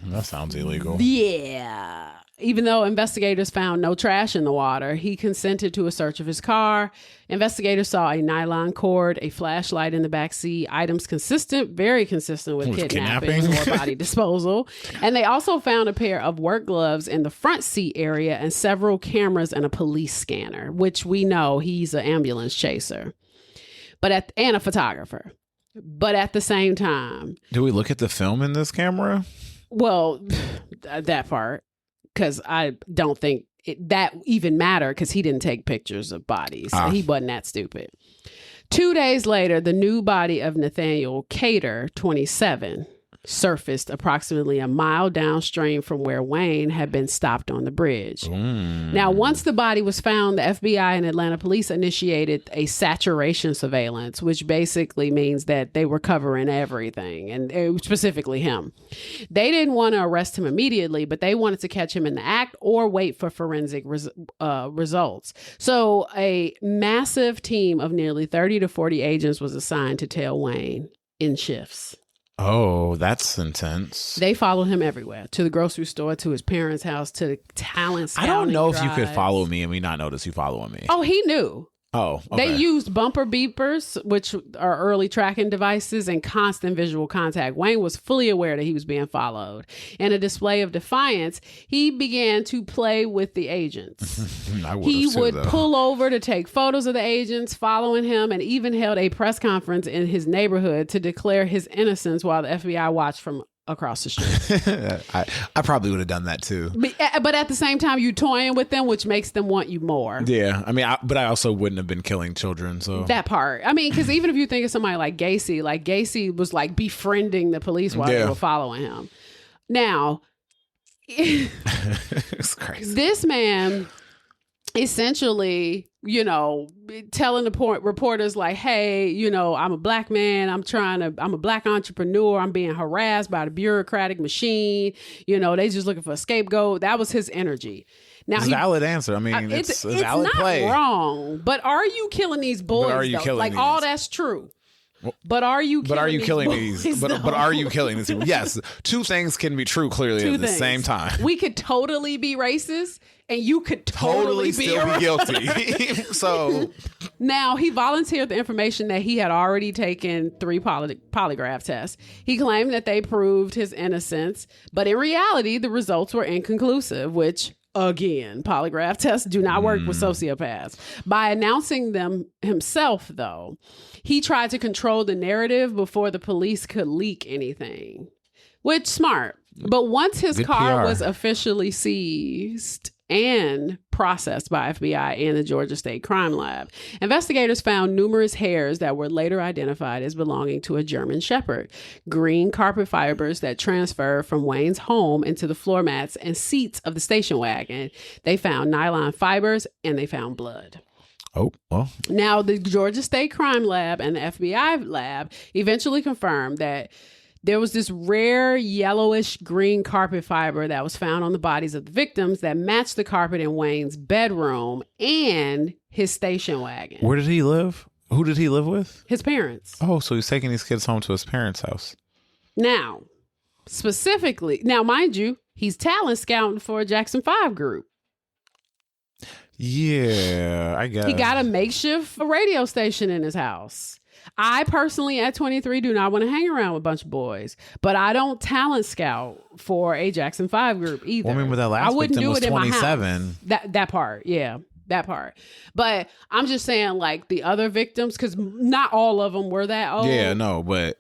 That sounds illegal. Yeah. Even though investigators found no trash in the water, he consented to a search of his car. Investigators saw a nylon cord, a flashlight in the back seat, items very consistent with kidnapping or body disposal. And they also found a pair of work gloves in the front seat area and several cameras and a police scanner, which we know he's an ambulance chaser, and a photographer. But at the same time... Do we look at the film in this camera? Well, that part. Because I don't think that even mattered because he didn't take pictures of bodies. So he wasn't that stupid. 2 days later, the new body of Nathaniel Cater, 27, surfaced approximately a mile downstream from where Wayne had been stopped on the bridge. Now, once the body was found, the FBI and Atlanta police initiated a saturation surveillance, which basically means that they were covering everything, and specifically him. They didn't want to arrest him immediately, but they wanted to catch him in the act or wait for forensic results. So a massive team of nearly 30 to 40 agents was assigned to tail Wayne in shifts. Oh, that's intense. They followed him everywhere, to the grocery store, to his parents' house, to the talent scouting I don't know drives. if you could follow me and me not notice you following me. Oh, he knew. Oh, okay. They used bumper beepers, which are early tracking devices, and constant visual contact. Wayne was fully aware that he was being followed. In a display of defiance, he began to play with the agents. He would pull over to take photos of the agents following him, and even held a press conference in his neighborhood to declare his innocence while the FBI watched from across the street. I probably would have done that too. But at the same time, you toying with them, which makes them want you more. Yeah. I mean, but I also wouldn't have been killing children. So that part. I mean, because even if you think of somebody like Gacy was like befriending the police while they were following him. Now, it's crazy. This man essentially, telling the reporters like, hey, I'm a black man. I'm a black entrepreneur. I'm being harassed by the bureaucratic machine. They just looking for a scapegoat. That was his energy. Now, it's a valid answer. I mean, it's a valid not play. Wrong. But are you killing these boys? But are you killing these? All that's true. But are you killing these? But are you killing these people? Yes. Two things can be true clearly at the same time. We could totally be racist and you could totally still be guilty. So now he volunteered the information that he had already taken 3 polygraph tests. He claimed that they proved his innocence, but in reality, the results were inconclusive, which again, polygraph tests do not work with sociopaths. By announcing them himself, though, he tried to control the narrative before the police could leak anything, which smart. But once his car was officially seized and processed by FBI and the Georgia State Crime Lab, investigators found numerous hairs that were later identified as belonging to a German Shepherd, green carpet fibers that transferred from Wayne's home into the floor mats and seats of the station wagon. They found nylon fibers and they found blood. Oh, well. Now, the Georgia State Crime Lab and the FBI lab eventually confirmed that there was this rare yellowish green carpet fiber that was found on the bodies of the victims that matched the carpet in Wayne's bedroom and his station wagon. Where did he live? Who did he live with? His parents. Oh, so he's taking these kids home to his parents' house. Now, mind you, he's talent scouting for a Jackson 5 group. Yeah, I guess. He got a makeshift radio station in his house. I personally, at 23, do not want to hang around with a bunch of boys, but I don't talent scout for a Jackson 5 group either. Well, I mean, with that last victim was 27. That part, yeah, that part. But I'm just saying, like, the other victims, because not all of them were that old. Yeah, no, but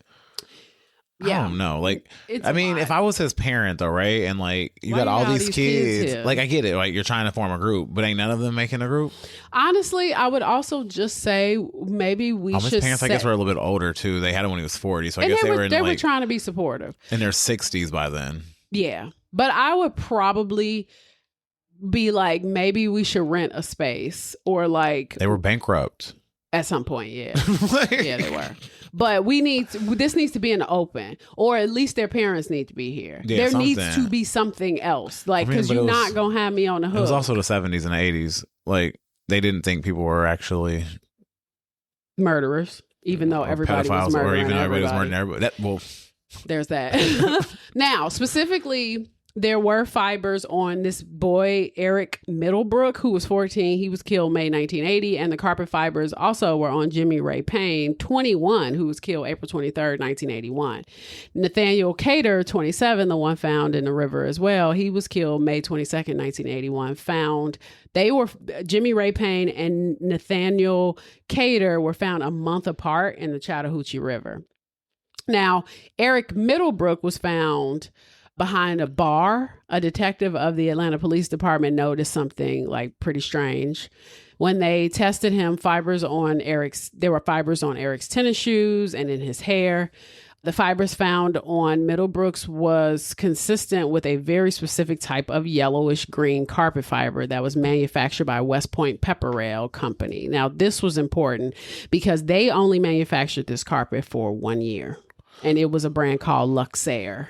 Yeah. I don't know. Like, It's I mean, if I was his parent though, right? And like, you got all these kids. here? Like, I get it. Like, you're trying to form a group, but ain't none of them making a group. Honestly, I would also just say maybe we should. His parents, I guess, were a little bit older too. They had him when he was 40, so I guess they were trying to be supportive in their 60s by then. Yeah, but I would probably be like, maybe we should rent a space, or like they were bankrupt at some point. Yeah, yeah, they were. But this needs to be in the open, or at least their parents need to be here. Yeah, there needs to be something else, like, because you're not gonna have me on the hook. It was also the 70s and the 80s. Like, they didn't think people were actually murderers, even though everybody was murdering, or even though everybody was murdering everybody. There's that. Now, specifically, there were fibers on this boy, Eric Middlebrook, who was 14. He was killed May 1980. And the carpet fibers also were on Jimmy Ray Payne, 21, who was killed April 23rd, 1981. Nathaniel Cater, 27, the one found in the river as well. He was killed May 22nd, 1981. Jimmy Ray Payne and Nathaniel Cater were found a month apart in the Chattahoochee River. Now, Eric Middlebrook was found behind a bar. A detective of the Atlanta Police Department noticed something like pretty strange. When they tested him, there were fibers on Eric's tennis shoes and in his hair. The fibers found on Middlebrooks was consistent with a very specific type of yellowish green carpet fiber that was manufactured by West Point Pepper Rail Company. Now, this was important because they only manufactured this carpet for 1 year, and it was a brand called Luxair.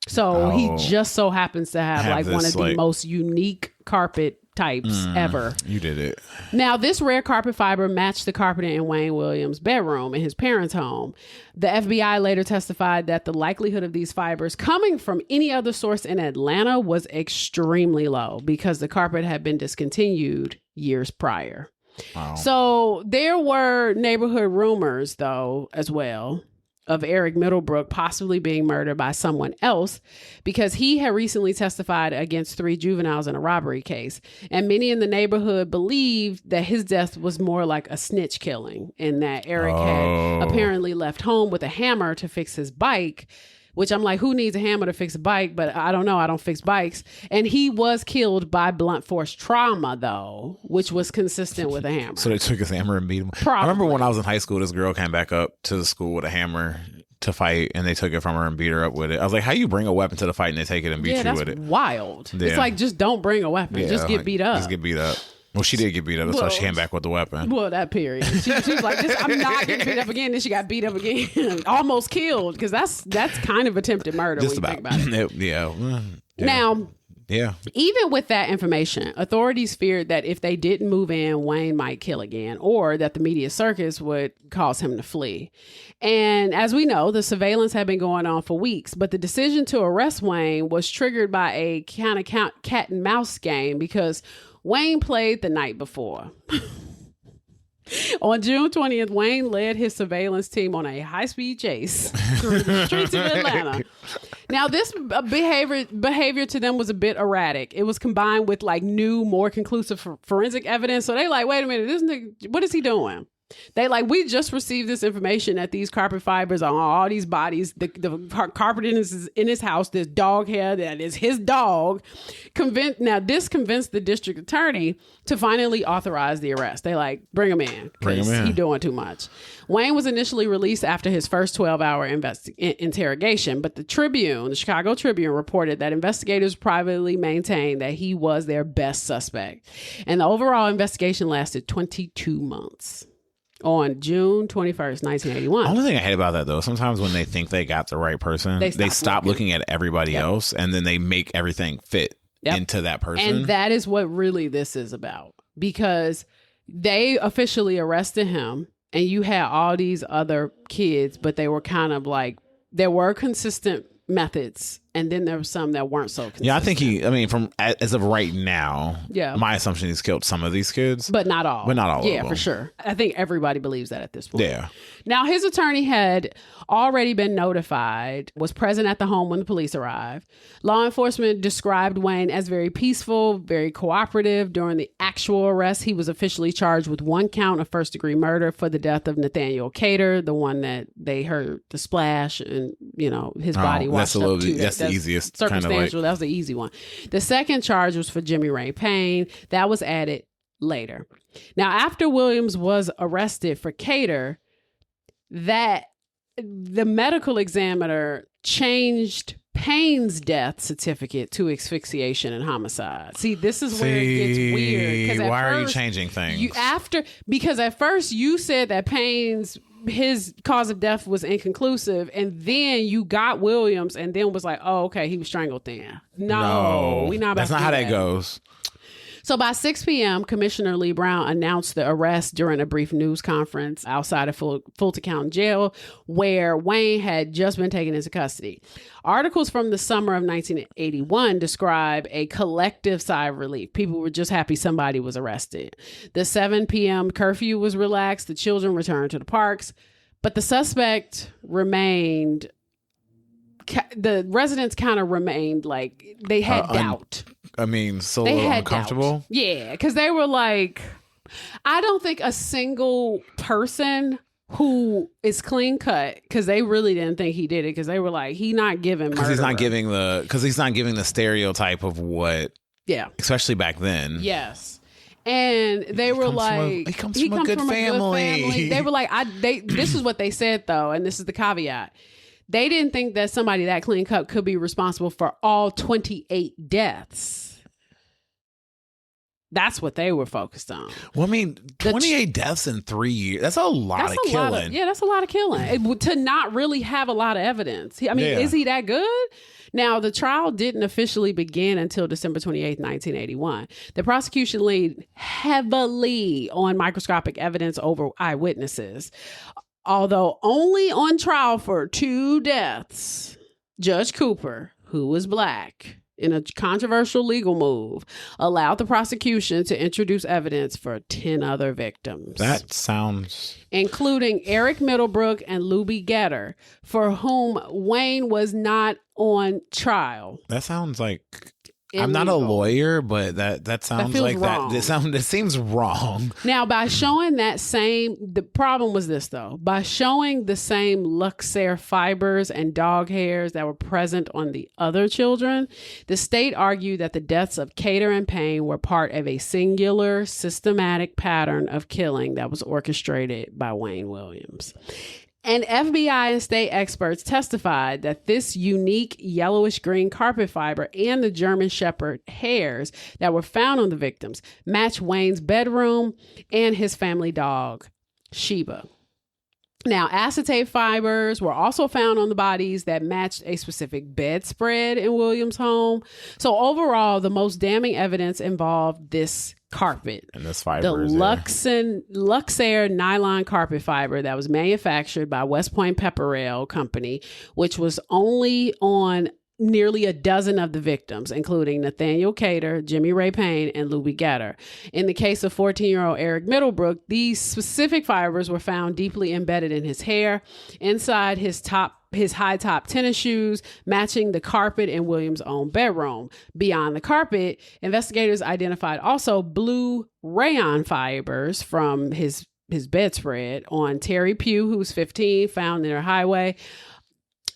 So he just so happens to have like one of the most unique carpet types ever. You did it. Now, this rare carpet fiber matched the carpeting in Wayne Williams' bedroom in his parents' home. The FBI later testified that the likelihood of these fibers coming from any other source in Atlanta was extremely low because the carpet had been discontinued years prior. Wow. So there were neighborhood rumors, though, as well, of Eric Middlebrook possibly being murdered by someone else because he had recently testified against 3 juveniles in a robbery case. And many in the neighborhood believed that his death was more like a snitch killing and that Eric had apparently left home with a hammer to fix his bike, which I'm like, who needs a hammer to fix a bike? But I don't know. I don't fix bikes. And he was killed by blunt force trauma, though, which was consistent with a hammer. So they took his hammer and beat him. Probably. I remember when I was in high school, this girl came back up to the school with a hammer to fight, and they took it from her and beat her up with it. I was like, how you bring a weapon to the fight and they take it and beat you with it? That's wild. Yeah. It's like, just don't bring a weapon. Just get beat up. Just get beat up. Well, she did get beat up. That's why she came back with the weapon. Well, that period. She was like, I'm not getting beat up again. Then she got beat up again. Almost killed. Because that's kind of attempted murder when you think about it. Yeah. Now, even with that information, authorities feared that if they didn't move in, Wayne might kill again, or that the media circus would cause him to flee. And as we know, the surveillance had been going on for weeks, but the decision to arrest Wayne was triggered by a kind of cat and mouse game because Wayne played the night before. On June 20th, Wayne led his surveillance team on a high-speed chase through the streets of Atlanta. Now, this behavior to them was a bit erratic. It was combined with like new, more conclusive forensic evidence. So they like, wait a minute, this nigga, what is he doing? They like, we just received this information that these carpet fibers are on all these bodies. The carpet in his house, this dog hair that is his dog. This convinced the district attorney to finally authorize the arrest. They like, bring him in because he's doing too much. Wayne was initially released after his first 12-hour interrogation, but the Chicago Tribune reported that investigators privately maintained that he was their best suspect. And the overall investigation lasted 22 months. On June 21st, 1981. The only thing I hate about that, though, sometimes when they think they got the right person, they stop looking at everybody else, and then they make everything fit into that person. And that is what really this is about, because they officially arrested him, and you had all these other kids, but they were kind of like, there were consistent methods And then there were some that weren't so consistent. Yeah, I think from as of right now, my assumption he's killed some of these kids. But not all. But not all of them. Yeah, for sure. I think everybody believes that at this point. Yeah. Now, his attorney had already been notified, was present at the home when the police arrived. Law enforcement described Wayne as very peaceful, very cooperative. During the actual arrest, he was officially charged with 1 count of first-degree murder for the death of Nathaniel Cater, the one that they heard the splash and, his body washed up to. That's the easiest. Circumstantial. That was the easy one. The second charge was for Jimmy Ray Payne. That was added later. Now, after Williams was arrested for Cater, that the medical examiner changed Payne's death certificate to asphyxiation and homicide. See, this is where it gets weird. Why are you changing things? Because at first you said that his cause of death was inconclusive, and then you got Williams and then was like, oh, okay, he was strangled then. No, we not about that's not how that goes. So by 6 p.m., Commissioner Lee Brown announced the arrest during a brief news conference outside of Fulton County Jail, where Wayne had just been taken into custody. Articles from the summer of 1981 describe a collective sigh of relief. People were just happy somebody was arrested. The 7 p.m. curfew was relaxed. The children returned to the parks, but the suspect remained. The residents kind of remained like they had doubt. So they a little uncomfortable. Doubt. Yeah, because they were like, I don't think a single person who is clean cut, because they really didn't think he did it, because they were like, he's not giving murderer. Because he's not giving the stereotype of what. Yeah. Especially back then. Yes. And they were like, he comes from a good family. They were like, this is what they said though, and this is the caveat. They didn't think that somebody that clean cut could be responsible for all 28 deaths. That's what they were focused on. Well, 28 deaths in 3 years. That's a lot of killing. That's a lot of killing. To not really have a lot of evidence. Is he that good? Now, the trial didn't officially begin until December 28, 1981. The prosecution leaned heavily on microscopic evidence over eyewitnesses. Although only on trial for 2 deaths, Judge Cooper, who was black, in a controversial legal move, allowed the prosecution to introduce evidence for 10 other victims. That sounds... including Eric Middlebrook and Luby Getter, for whom Wayne was not on trial. That sounds like... illegal. I'm not a lawyer, but that sounds like wrong. It seems wrong. Now, by showing the problem was this though, by showing the same Luxair fibers and dog hairs that were present on the other children, the state argued that the deaths of Cater and Payne were part of a singular, systematic pattern of killing that was orchestrated by Wayne Williams. And FBI and state experts testified that this unique yellowish green carpet fiber and the German Shepherd hairs that were found on the victims match Wayne's bedroom and his family dog, Sheba. Now, acetate fibers were also found on the bodies that matched a specific bedspread in Williams' home. So overall, the most damning evidence involved this carpet. And this fiber. The Luxair nylon carpet fiber that was manufactured by West Point Pepper Ale Company, which was only on nearly a dozen of the victims, including Nathaniel Cater, Jimmy Ray Payne, and Luby Getter. In the case of 14-year-old Eric Middlebrook, these specific fibers were found deeply embedded in his hair, inside his high top tennis shoes, matching the carpet in Williams' own bedroom. Beyond the carpet, investigators identified also blue rayon fibers from his bedspread on Terry Pugh, who was 15, found near a highway.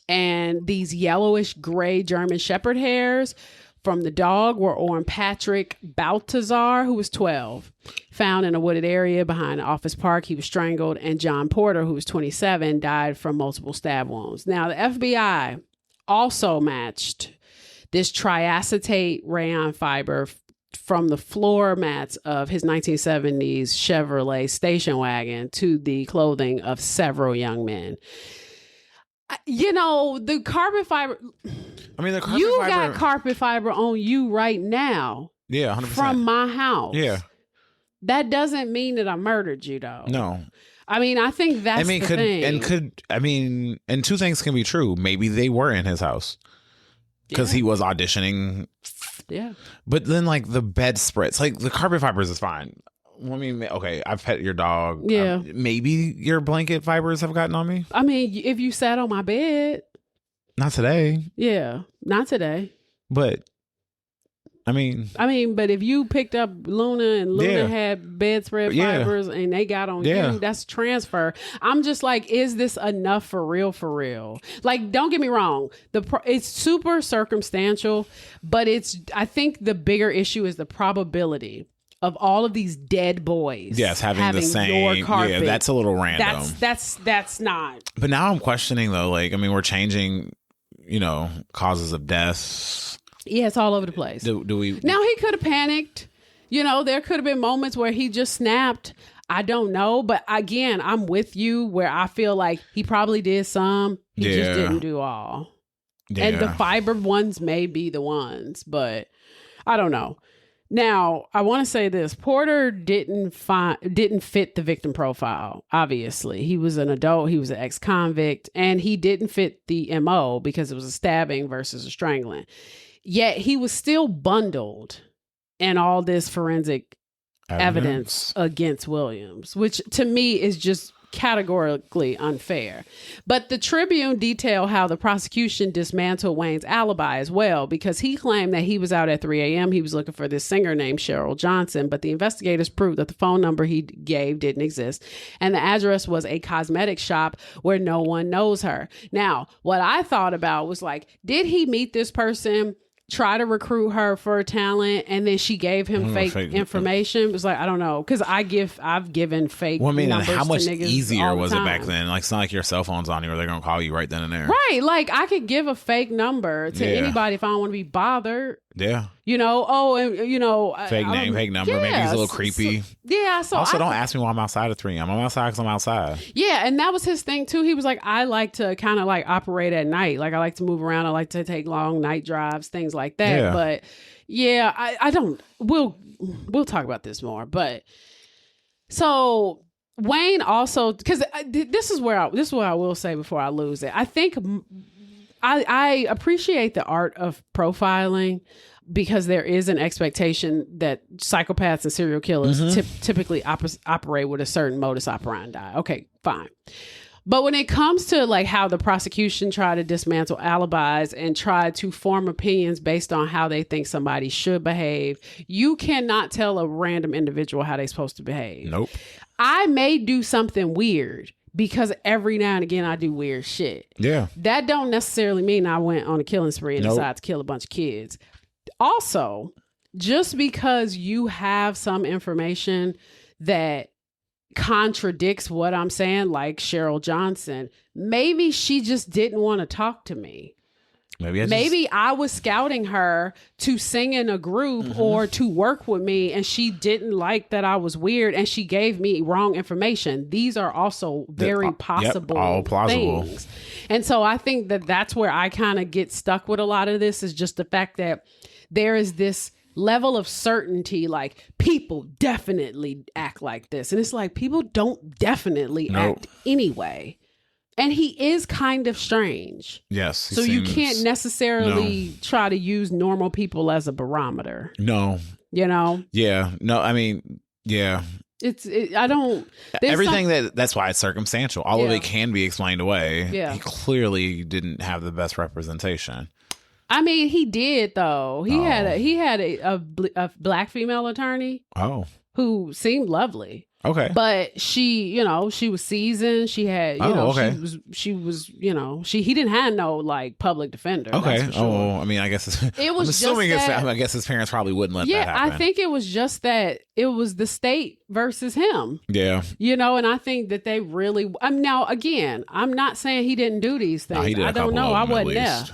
And these yellowish gray German Shepherd hairs from the dog were on Patrick Baltazar, who was 12, found in a wooded area behind the office park. He was strangled. And John Porter, who was 27, died from multiple stab wounds. Now, the FBI also matched this triacetate rayon fiber from the floor mats of his 1970s Chevrolet station wagon to the clothing of several young men. The carpet fiber. You got carpet fiber on you right now. Yeah, 100%. From my house. Yeah. That doesn't mean that I murdered you, though. No. I think that's the thing. And two things can be true. Maybe they were in his house. because he was auditioning. Yeah. But then like the bedspreads, like the carpet fibers is fine. I mean, okay, I've pet your dog. Yeah. Maybe your blanket fibers have gotten on me. I mean, if you sat on my bed. Not today. Yeah, not today. But I mean, but if you picked up Luna and Luna had bedspread fibers and they got on you, that's transfer. I'm just like, is this enough for real? For real? Like, don't get me wrong. It's super circumstantial, but I think the bigger issue is the probability of all of these dead boys. Yes, having the same. Your carpet. Yeah, that's a little random. That's not. But now I'm questioning though. Like, I mean, we're changing, causes of death. Yeah, it's all over the place. Do we? Now, he could have panicked. There could have been moments where he just snapped. I don't know. But again, I'm with you where I feel like he probably did some. He just didn't do all. Yeah. And the fiber ones may be the ones, but I don't know. Now, I want to say this. Porter didn't fit the victim profile, obviously. He was an adult. He was an ex-convict. And he didn't fit the MO because it was a stabbing versus a strangling. Yet he was still bundled in all this forensic evidence against Williams, which to me is just categorically unfair. But the Tribune detailed how the prosecution dismantled Wayne's alibi as well, because he claimed that he was out at 3 a.m. He was looking for this singer named Cheryl Johnson, but the investigators proved that the phone number he gave didn't exist, and the address was a cosmetic shop where no one knows her. Now, what I thought about was like, did he meet this person, try to recruit her for talent, and then she gave him fake information? It was like, I don't know, because I've given fake numbers how much to niggas easier was it time. back then? Like, it's not like your cell phone's on you or they're gonna call you right then and there. Right, like I could give a fake number to anybody if I don't want to be bothered. Yeah. Fake name, fake number. Maybe he's a little creepy. So also, don't ask me why I'm outside at 3 a.m. I'm outside because I'm outside. Yeah, and that was his thing too. He was like, I like to kind of like operate at night. Like, I like to move around. I like to take long night drives, things like that. Yeah. But yeah, I don't. We'll talk about this more. But so Wayne also, because this is what I will say before I lose it. I think I appreciate the art of profiling, because there is an expectation that psychopaths and serial killers typically operate with a certain modus operandi. Okay, fine. But when it comes to like how the prosecution try to dismantle alibis and try to form opinions based on how they think somebody should behave, you cannot tell a random individual how they're supposed to behave. Nope. I may do something weird because every now and again I do weird shit. Yeah. That don't necessarily mean I went on a killing spree and decided to kill a bunch of kids. Also, just because you have some information that contradicts what I'm saying, like Cheryl Johnson, maybe she just didn't want to talk to me. Maybe I was scouting her to sing in a group or to work with me, and she didn't like that I was weird and she gave me wrong information. These are also very possible all plausible things. And so I think that that's where I kind of get stuck with a lot of this, is just the fact that there is this level of certainty, like people definitely act like this. And it's like, people don't definitely act anyway. And he is kind of strange. Yes. So you can't necessarily try to use normal people as a barometer. No. You know? Yeah. No, I mean, yeah. I don't. Everything that's why it's circumstantial. All of it can be explained away. Yeah. He clearly didn't have the best representation. I mean, he did though. He had a black female attorney. Oh. Who seemed lovely. Okay. But she was seasoned. She had, she was, he didn't have no like public defender. Okay. Sure. Oh, I mean, I guess it was I guess his parents probably wouldn't let that happen. I think it was just that it was the state versus him. Yeah. And I think that they really, now again, I'm not saying he didn't do these things. I don't know. I wasn't there.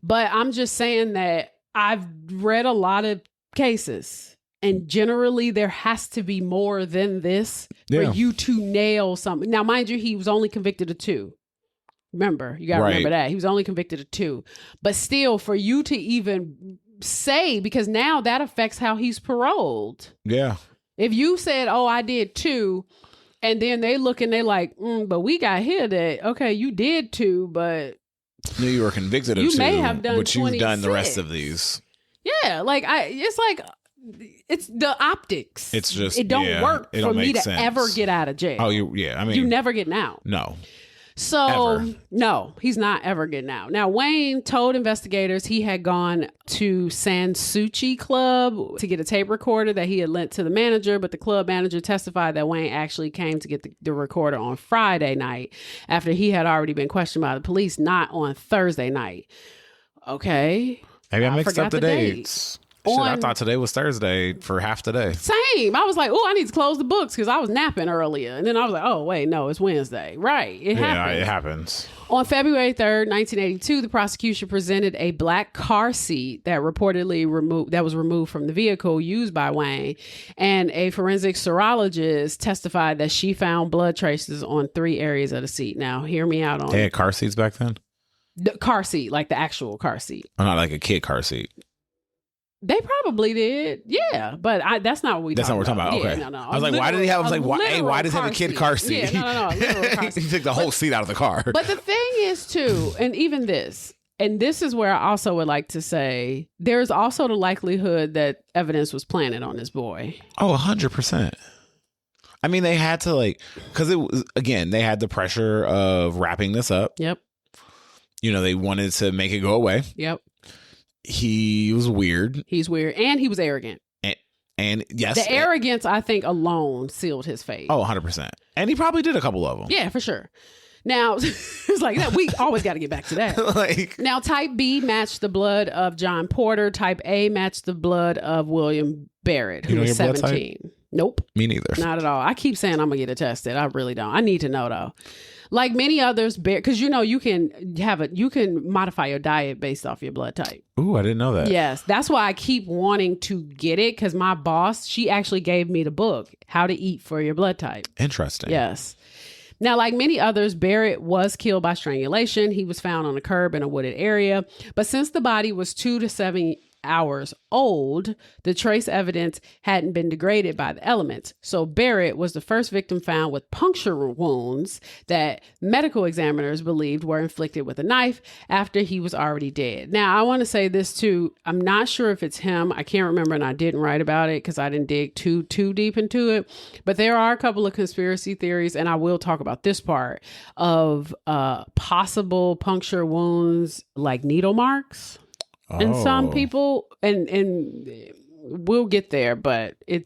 But I'm just saying that I've read a lot of cases. And generally, there has to be more than this for you to nail something. Now, mind you, he was only convicted of 2. Remember, you got to remember that. He was only convicted of 2. But still, for you to even say, because now that affects how he's paroled. Yeah. If you said, oh, I did 2, and then they look and they like, but we got here that, okay, you did 2, but knew you were convicted of you two, may have done but you've done the 26. rest of these. Yeah, like it's the optics. It's just it don't work for me to sense. ever get out of jail. Oh, I mean, you never getting out. No. So ever. no, he's not ever getting out. Now Wayne told investigators he had gone to Sansuchi Club to get a tape recorder that he had lent to the manager, but the club manager testified that Wayne actually came to get the recorder on Friday night after he had already been questioned by the police, not on Thursday night. Okay. Maybe I mixed up the date. dates. Shit, I thought today was Thursday for half the day. Same. I was like, oh, I need to close the books because I was napping earlier. And then I was like, oh, wait, no, it's Wednesday. Right. It happens. It happens. On February 3rd, 1982, the prosecution presented a black car seat that was removed from the vehicle used by Wayne. And a forensic serologist testified that she found blood traces on 3 areas of the seat. Now, hear me out on They had car seats back then? the car seat, like the actual car seat. Oh, not like a kid car seat. They probably did, yeah, but that's not what we. That's not what we're talking about. Okay, no. I was like, why did he have? I was like, why does he have a kid car seat? Yeah, no, a literal car seat. He took the whole seat out of the car. But the thing is, too, and even this, and this is where I also would like to say, there's also the likelihood that evidence was planted on this boy. Oh, 100%. I mean, they had to because it was, again, they had the pressure of wrapping this up. Yep. They wanted to make it go away. Yep. He was weird. He's weird. And he was arrogant. And yes. The arrogance, I think, alone sealed his fate. Oh, 100%. And he probably did a couple of them. Yeah, for sure. Now, it's like that. We always got to get back to that. Now, type B matched the blood of John Porter. Type A matched the blood of William Barrett, who was 17. Nope. Me neither. Not at all. I keep saying I'm going to get it tested. I really don't. I need to know, though. Like many others, because you can modify your diet based off your blood type. Ooh, I didn't know that. Yes, that's why I keep wanting to get it, because my boss, she actually gave me the book, How to Eat for Your Blood Type. Interesting. Yes. Now, like many others, Barrett was killed by strangulation. He was found on a curb in a wooded area, but since the body was 2 to 7 hours old, the trace evidence hadn't been degraded by the elements. So Barrett was the first victim found with puncture wounds that medical examiners believed were inflicted with a knife after he was already dead. Now, I want to say this too. I'm not sure if it's him. I can't remember, and I didn't write about it because I didn't dig too deep into it. But there are a couple of conspiracy theories, and I will talk about this part of possible puncture wounds like needle marks. And some people, and we'll get there, but it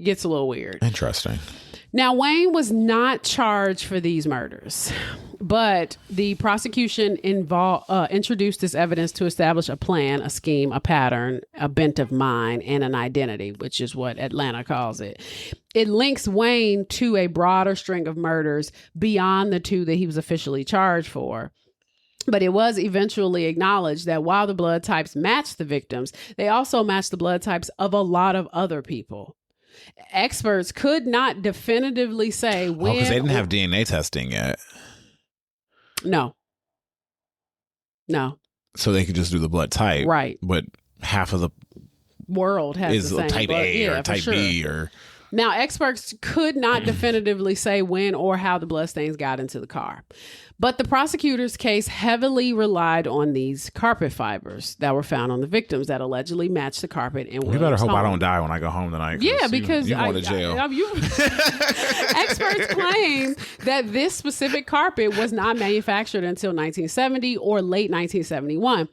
gets a little weird. Interesting. Now, Wayne was not charged for these murders, but the prosecution introduced this evidence to establish a plan, a scheme, a pattern, a bent of mind, and an identity, which is what Atlanta calls it. It links Wayne to a broader string of murders beyond the 2 that he was officially charged for. But it was eventually acknowledged that while the blood types matched the victims, they also matched the blood types of a lot of other people. Experts could not definitively say when... because they didn't have DNA testing yet. No. So they could just do the blood type. Right. But half of the world has the same type blood. A or type B or... Now, experts could not definitively say when or how the bloodstains got into the car. But the prosecutor's case heavily relied on these carpet fibers that were found on the victims that allegedly matched the carpet in Williams' You better hope home. I don't die when I go home tonight. Yeah, because you going to jail. Experts claim that this specific carpet was not manufactured until 1970 or late 1971.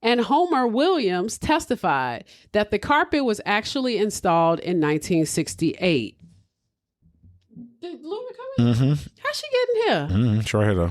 And Homer Williams testified that the carpet was actually installed in 1968. Did Luna come in? Mm-hmm. How's she getting here? Sure, here though.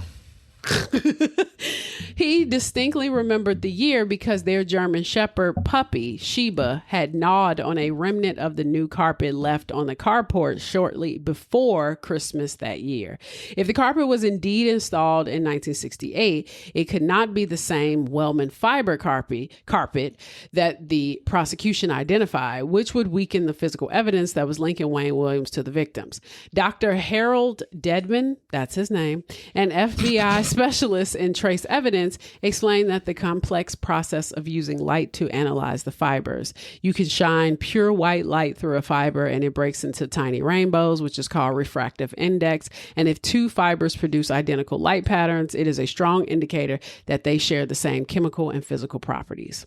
He distinctly remembered the year because their German Shepherd puppy, Sheba, had gnawed on a remnant of the new carpet left on the carport shortly before Christmas that year. If the carpet was indeed installed in 1968, it could not be the same Wellman fiber carpet that the prosecution identified, which would weaken the physical evidence that was linking Wayne Williams to the victims. Dr. Harold Dedman, that's his name, an FBI specialist in trace evidence, defense explained that the complex process of using light to analyze the fibers. You can shine pure white light through a fiber and it breaks into tiny rainbows, which is called refractive index. And if two fibers produce identical light patterns, it is a strong indicator that they share the same chemical and physical properties.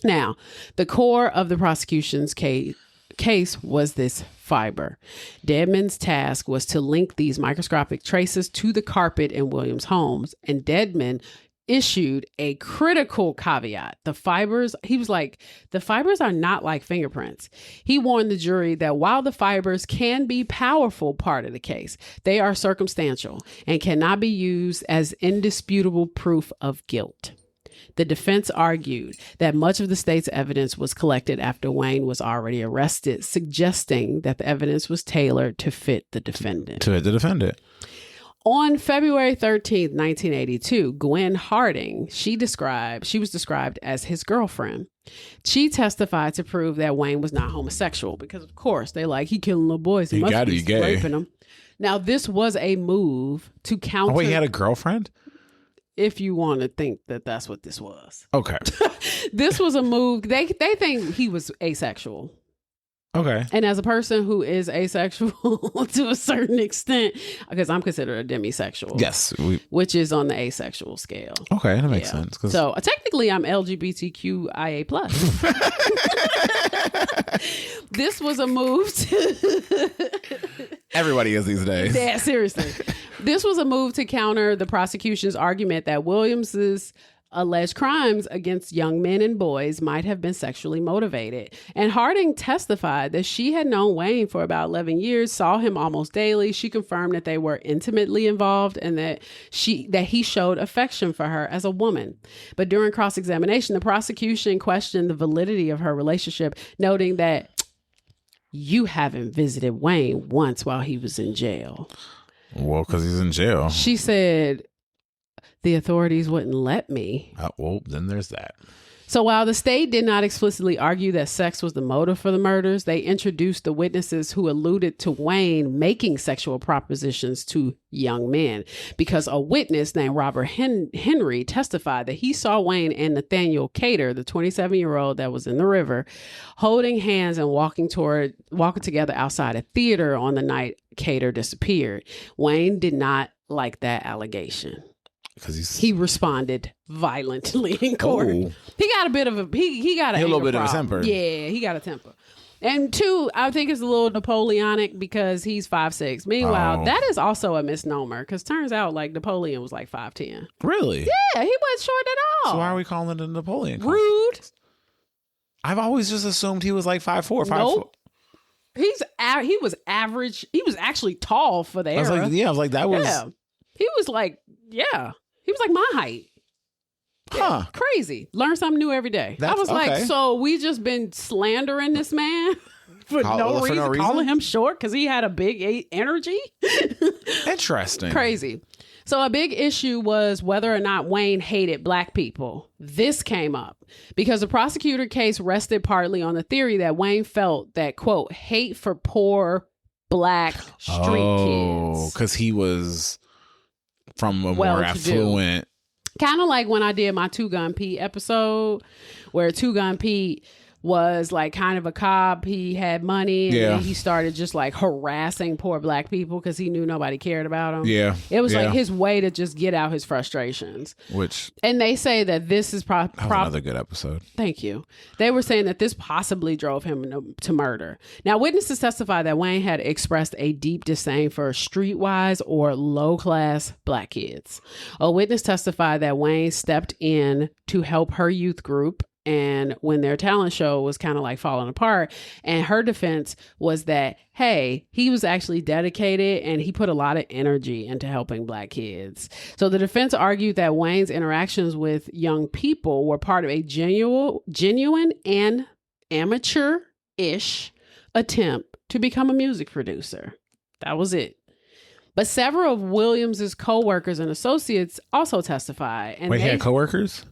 Now, the core of the prosecution's case was this fiber. Dedman's task was to link these microscopic traces to the carpet in Williams' homes, and Dedman issued a critical caveat. The fibers are not like fingerprints. He warned the jury that while the fibers can be powerful part of the case, they are circumstantial and cannot be used as indisputable proof of guilt. The defense argued that much of the state's evidence was collected after Wayne was already arrested, suggesting that the evidence was tailored to fit the defendant. On February 13th, 1982, Gwen Harding, she was described as his girlfriend. She testified to prove that Wayne was not homosexual because, of course, he killing little boys. He must be raping them. Now, this was a move to counter... Oh, wait, he had a girlfriend? If you want to think that that's what this was. Okay. This was a move. They think he was asexual. Okay. And as a person who is asexual to a certain extent, because I'm considered a demisexual. Yes. Which is on the asexual scale. Okay, that makes sense. So technically I'm LGBTQIA+. This was a move to... Everybody is these days. Yeah, seriously. This was a move to counter the prosecution's argument that Williams's alleged crimes against young men and boys might have been sexually motivated. And Harding testified that she had known Wayne for about 11 years, saw him almost daily. She confirmed that they were intimately involved and that he showed affection for her as a woman. But during cross-examination, the prosecution questioned the validity of her relationship, noting that you haven't visited Wayne once while he was in jail. Well, because he's in jail. She said, the authorities wouldn't let me. Well, then there's that. So while the state did not explicitly argue that sex was the motive for the murders, they introduced the witnesses who alluded to Wayne making sexual propositions to young men, because a witness named Robert Henry testified that he saw Wayne and Nathaniel Cater, the 27-year-old that was in the river, holding hands and walking together outside a theater on the night Cater disappeared. Wayne did not like that allegation. He responded violently in court. Oh. He got a bit of he got a little bit of a temper. Yeah, he got a temper. And two, I think it's a little Napoleonic because he's 5'6". Meanwhile, that is also a misnomer because turns out Napoleon was 5'10". Really? Yeah, he wasn't short at all. So why are we calling it a Napoleon? Rude. I've always just assumed he was 5'4", 5'4". Nope. He was average. He was actually tall for the era. I was that was. Yeah. He was He was my height. Yeah, crazy. Learn something new every day. I was so we just been slandering this man for no reason, calling him short because he had a big energy. Interesting. Crazy. So a big issue was whether or not Wayne hated black people. This came up because the prosecutor case rested partly on the theory that Wayne felt that, quote, hate for poor black street kids. Because he was from a more affluent. Kind of like when I did my Two Gun Pete episode, where Two Gun Pete was kind of a cop. He had money and then he started just harassing poor black people because he knew nobody cared about him. Yeah. It was his way to just get out his frustrations. And they say that this is probably another good episode. Thank you. They were saying that this possibly drove him to murder. Now, witnesses testify that Wayne had expressed a deep disdain for streetwise or low-class black kids. A witness testified that Wayne stepped in to help her youth group and when their talent show was kind of falling apart, and her defense was that, hey, he was actually dedicated and he put a lot of energy into helping black kids. So the defense argued that Wayne's interactions with young people were part of a genuine and amateur-ish attempt to become a music producer. That was it. But several of Williams's co-workers and associates also testified. And he had co-workers?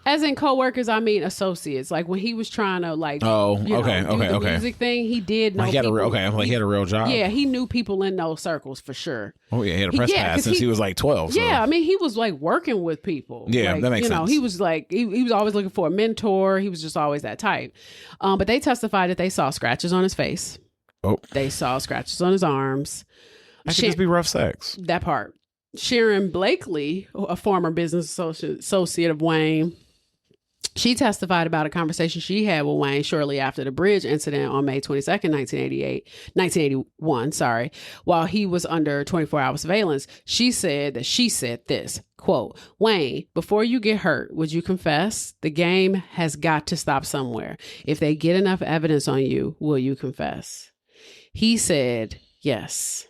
As in co-workers, I mean associates. Like when he was trying to do the music thing, he did know he had people. He had a real job. Yeah, he knew people in those circles for sure. Oh yeah, he had a press pass since he was like 12. So. Yeah, I mean he was like working with people. Yeah, that makes sense. He was like he was always looking for a mentor. He was just always that type. But they testified that they saw scratches on his face. Oh, they saw scratches on his arms. That could just be rough sex. That part. Sharon Blakely, a former business associate of Wayne. She testified about a conversation she had with Wayne shortly after the bridge incident on May 22nd, 1981, while he was under 24-hour surveillance. She said this, quote, Wayne, before you get hurt, would you confess? The game has got to stop somewhere. If they get enough evidence on you, will you confess? He said, yes.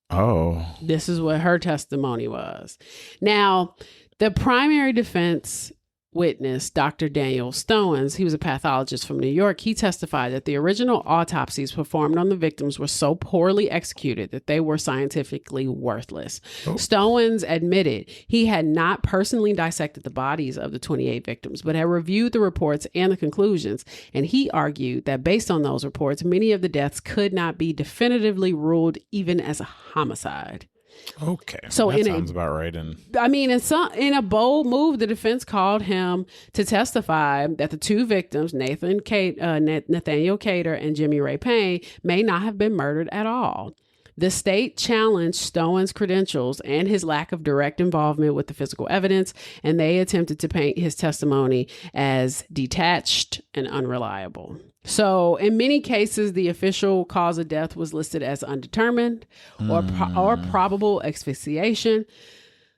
Oh. This is what her testimony was. Now, the primary defense witness, Dr. Daniel Stowens, he was a pathologist from New York. He testified that the original autopsies performed on the victims were so poorly executed that they were scientifically worthless. Oh. Stowens admitted he had not personally dissected the bodies of the 28 victims, but had reviewed the reports and the conclusions. And he argued that based on those reports, many of the deaths could not be definitively ruled even as a homicide. Okay, so that sounds about right. And I mean, in a bold move, the defense called him to testify that the two victims, Nathaniel Cater and Jimmy Ray Payne, may not have been murdered at all. The state challenged Stowens' credentials and his lack of direct involvement with the physical evidence, and they attempted to paint his testimony as detached and unreliable. So in many cases, the official cause of death was listed as undetermined or probable asphyxiation.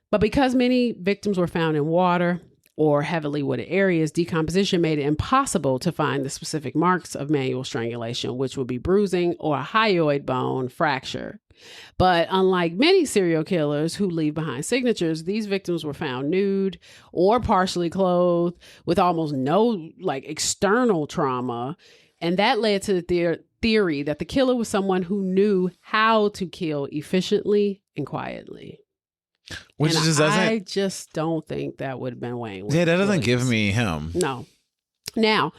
But because many victims were found in water or heavily wooded areas, decomposition made it impossible to find the specific marks of manual strangulation, which would be bruising or a hyoid bone fracture. But unlike many serial killers who leave behind signatures, these victims were found nude or partially clothed with almost no external trauma. And that led to the theory that the killer was someone who knew how to kill efficiently and quietly. I just don't think that would have been Wayne. Yeah, that doesn't give me him. No. Now,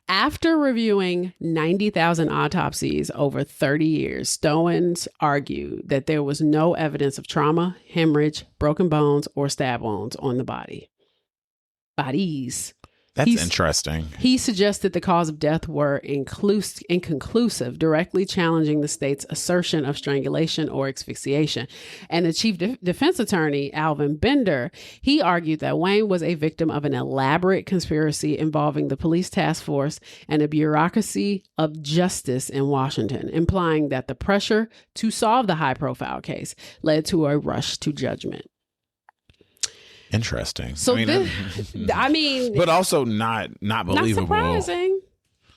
after reviewing 90,000 autopsies over 30 years, Stowens argued that there was no evidence of trauma, hemorrhage, broken bones, or stab wounds on the bodies. That's interesting. He suggested the cause of death were inconclusive, directly challenging the state's assertion of strangulation or asphyxiation. And the chief defense attorney, Alvin Bender, he argued that Wayne was a victim of an elaborate conspiracy involving the police task force and a bureaucracy of justice in Washington, implying that the pressure to solve the high-profile case led to a rush to judgment. Interesting. So but also not believable.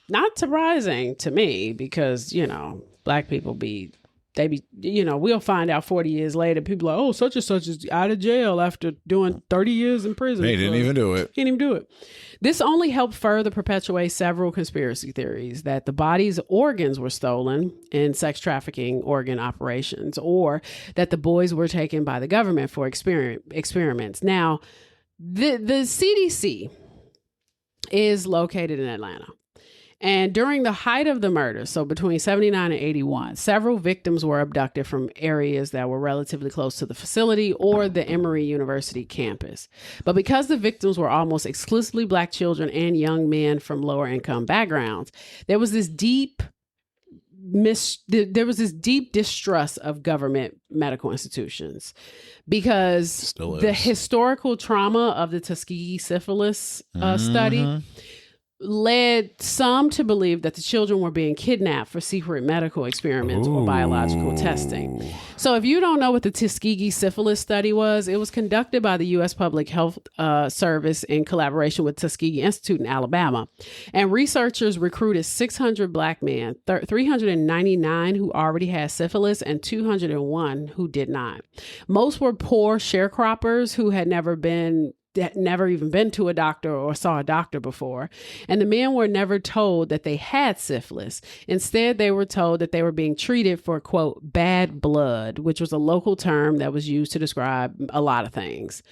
Not surprising to me because, black people we'll find out 40 years later, people are like, oh, such and such is out of jail after doing 30 years in prison. They didn't even do it. This only helped further perpetuate several conspiracy theories that the body's organs were stolen in sex trafficking organ operations, or that the boys were taken by the government for experiments. Now, the CDC is located in Atlanta. And during the height of the murder, so between 79 and 81, several victims were abducted from areas that were relatively close to the facility or the Emory University campus. But because the victims were almost exclusively Black children and young men from lower income backgrounds, there was this deep distrust of government medical institutions because the historical trauma of the Tuskegee syphilis study led some to believe that the children were being kidnapped for secret medical experiments or biological testing. So if you don't know what the Tuskegee syphilis study was, it was conducted by the U.S. Public Health Service in collaboration with Tuskegee Institute in Alabama. And researchers recruited 600 Black men, 399 who already had syphilis and 201 who did not. Most were poor sharecroppers who had never been that never even been to a doctor or saw a doctor before. And the men were never told that they had syphilis. Instead, they were told that they were being treated for, quote, bad blood, which was a local term that was used to describe a lot of things.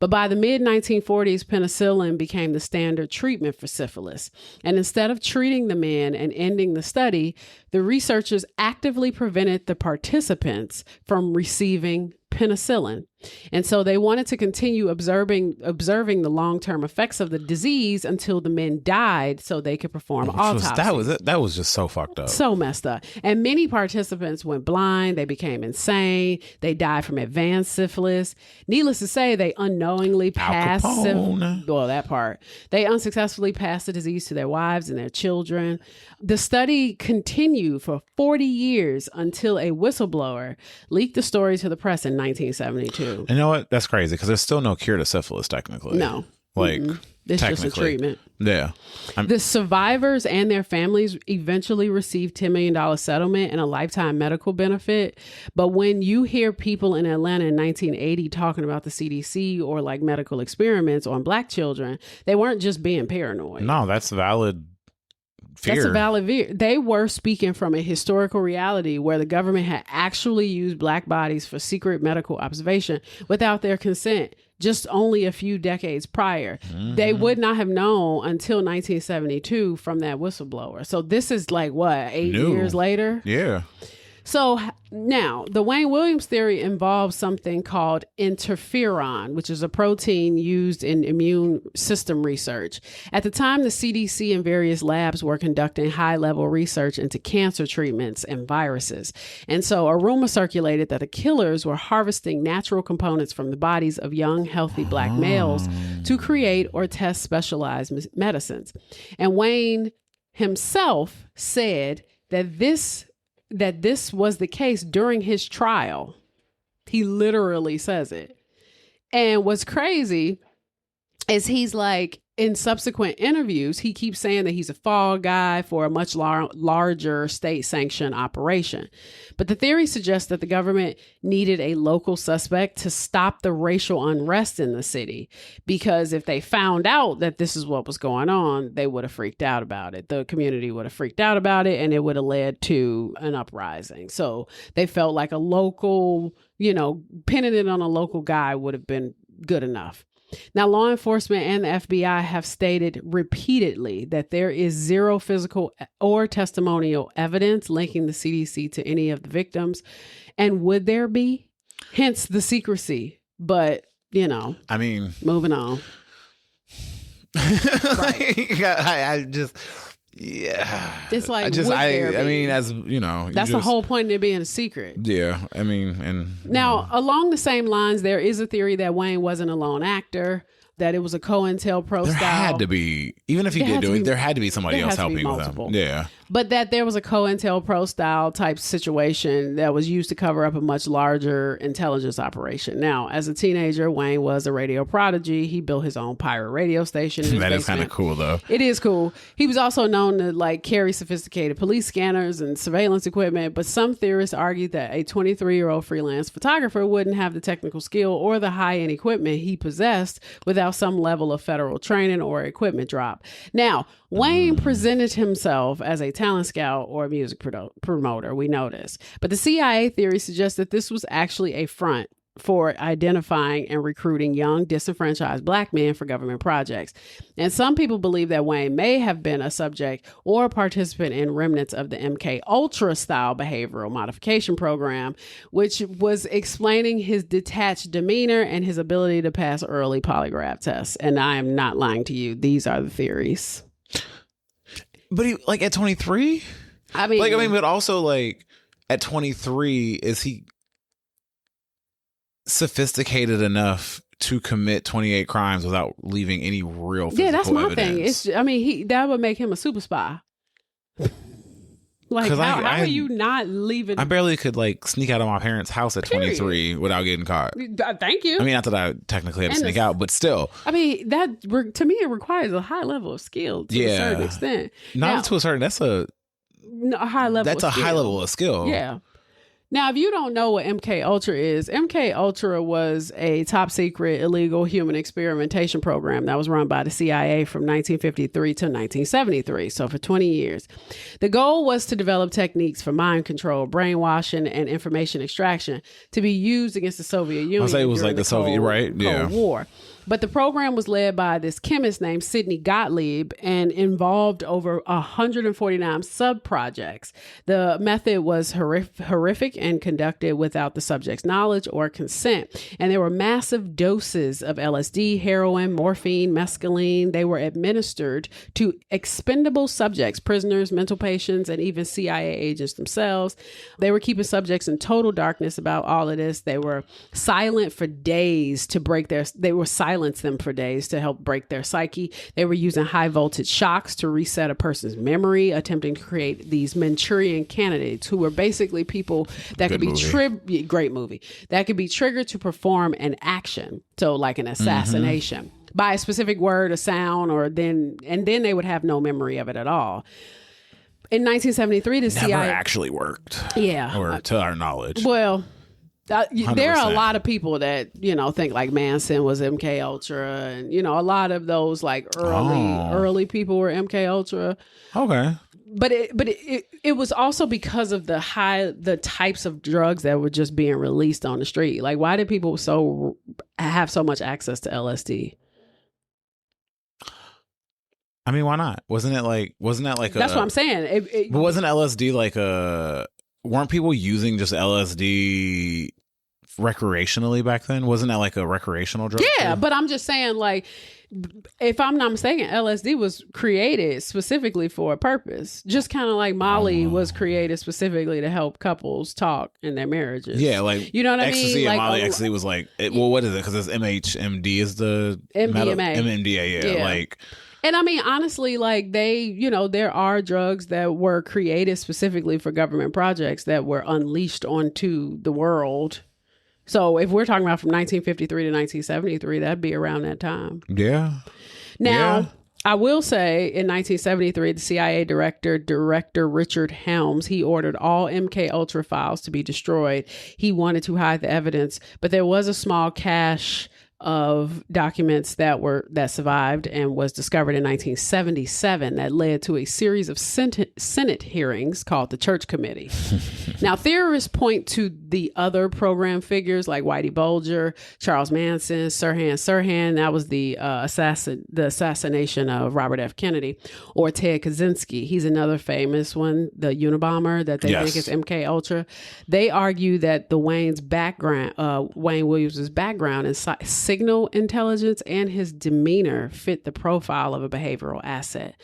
But by the mid-1940s, penicillin became the standard treatment for syphilis. And instead of treating the men and ending the study, the researchers actively prevented the participants from receiving penicillin. And so they wanted to continue observing the long-term effects of the disease until the men died so they could perform autopsies. That was just so fucked up. So messed up. And many participants went blind. They became insane. They died from advanced syphilis. Needless to say, they unknowingly passed that part. They unsuccessfully passed the disease to their wives and their children. The study continued for 40 years until a whistleblower leaked the story to the press in 1972. You know what? That's crazy because there's still no cure to syphilis technically. No. Like, it's just a treatment. Yeah. The survivors and their families eventually received $10 million settlement and a lifetime medical benefit. But when you hear people in Atlanta in 1980 talking about the CDC or like medical experiments on Black children, they weren't just being paranoid. No, that's valid fear. That's a valid fear. They were speaking from a historical reality where the government had actually used Black bodies for secret medical observation without their consent. Just only a few decades prior. They would not have known until 1972 from that whistleblower. So this is like, what, 8 years later? Yeah. So now, the Wayne Williams theory involves something called interferon, which is a protein used in immune system research. At the time, the CDC and various labs were conducting high-level research into cancer treatments and viruses. And so a rumor circulated that the killers were harvesting natural components from the bodies of young, healthy Black males to create or test specialized medicines. And Wayne himself said that this was the case during his trial. He literally says it. And what's crazy is he's like, in subsequent interviews, he keeps saying that he's a fall guy for a much larger state-sanctioned operation. But the theory suggests that the government needed a local suspect to stop the racial unrest in the city, because if they found out that this is what was going on, they would have freaked out about it. The community would have freaked out about it, and it would have led to an uprising. So they felt like a local, pinning it on a local guy would have been good enough. Now, law enforcement and the FBI have stated repeatedly that there is zero physical or testimonial evidence linking the CDC to any of the victims. And would there be? Hence the secrecy. But, I mean, moving on. Right. I just... Yeah, it's like I mean, as you know, that's the whole point of it being a secret. Yeah, I mean, and now along the same lines, there is a theory that Wayne wasn't a lone actor, that it was a COINTELPRO style. There had to be, even if he did do it, there had to be somebody else helping with him. Yeah. But that there was a COINTELPRO style type situation that was used to cover up a much larger intelligence operation. Now, as a teenager, Wayne was a radio prodigy. He built his own pirate radio station. That is kind of cool, though. It is cool. He was also known to carry sophisticated police scanners and surveillance equipment. But some theorists argue that a 23-year-old freelance photographer wouldn't have the technical skill or the high-end equipment he possessed without some level of federal training or equipment drop. Now, Wayne presented himself as a talent scout or a music promoter, we know this. But the CIA theory suggests that this was actually a front for identifying and recruiting young, disenfranchised Black men for government projects. And some people believe that Wayne may have been a subject or a participant in remnants of the MK Ultra style behavioral modification program, which was explaining his detached demeanor and his ability to pass early polygraph tests. And I am not lying to you. These are the theories. But he, at 23? But also at 23, is he sophisticated enough to commit 28 crimes without leaving any real physical that's my evidence? thing. That would make him a super spy. How are you not leaving? I barely could sneak out of my parents' house at 23 without getting caught. Thank you. I mean, not that I technically had to sneak out, but still. I mean, that to me, it requires a high level of skill to a certain extent. Not to a certain, that's a high level. That's a high level of skill. Yeah. Now, if you don't know what MK Ultra is, MK Ultra was a top secret illegal human experimentation program that was run by the CIA from 1953 to 1973. So for 20 years, the goal was to develop techniques for mind control, brainwashing, and information extraction to be used against the Soviet Union. I'll say it was like the Soviet, right? Yeah. Cold War. But the program was led by this chemist named Sidney Gottlieb and involved over 149 sub-projects. The method was horrific and conducted without the subject's knowledge or consent. And there were massive doses of LSD, heroin, morphine, mescaline. They were administered to expendable subjects, prisoners, mental patients, and even CIA agents themselves. They were keeping subjects in total darkness about all of this. They were silent for days to break them for days to help break their psyche. They were using high voltage shocks to reset a person's memory, attempting to create these Manchurian candidates who were basically people that could be great movie that could be triggered to perform an action. So like an assassination by a specific word, a sound, then they would have no memory of it at all. In 1973, the CIA never actually worked. Yeah. Or to our knowledge. Well, there are a 100%. lot of people that, think like Manson was MK Ultra, and, a lot of those like early people were MK Ultra. Okay. But it was also because of the types of drugs that were just being released on the street. Like, why did people have so much access to LSD? I mean, why not? Wasn't that like that's what I'm saying. But wasn't LSD like weren't people using just LSD recreationally back then? Wasn't that like a recreational drug? Yeah, but I'm just saying, like, if I'm not mistaken, LSD was created specifically for a purpose. Just kind of like Molly was created specifically to help couples talk in their marriages. Yeah, like, you know what ecstasy I mean? And Molly, ecstasy was like, what is it? Because it's MHMD is the MDMA. MMDA, yeah. Like. And I mean, honestly, like there are drugs that were created specifically for government projects that were unleashed onto the world. So if we're talking about from 1953 to 1973, that'd be around that time. Yeah. Now, I will say in 1973, the CIA director Richard Helms, he ordered all MK Ultra files to be destroyed. He wanted to hide the evidence, but there was a small cache of documents that survived and was discovered in 1977 that led to a series of Senate hearings called the Church Committee. Now, theorists point to the other program figures like Whitey Bulger, Charles Manson, Sirhan Sirhan, that was the assassination of Robert F. Kennedy, or Ted Kaczynski. He's another famous one, the Unabomber that they think is MK Ultra. They argue that the Wayne Williams' background in signal intelligence and his demeanor fit the profile of a behavioral asset.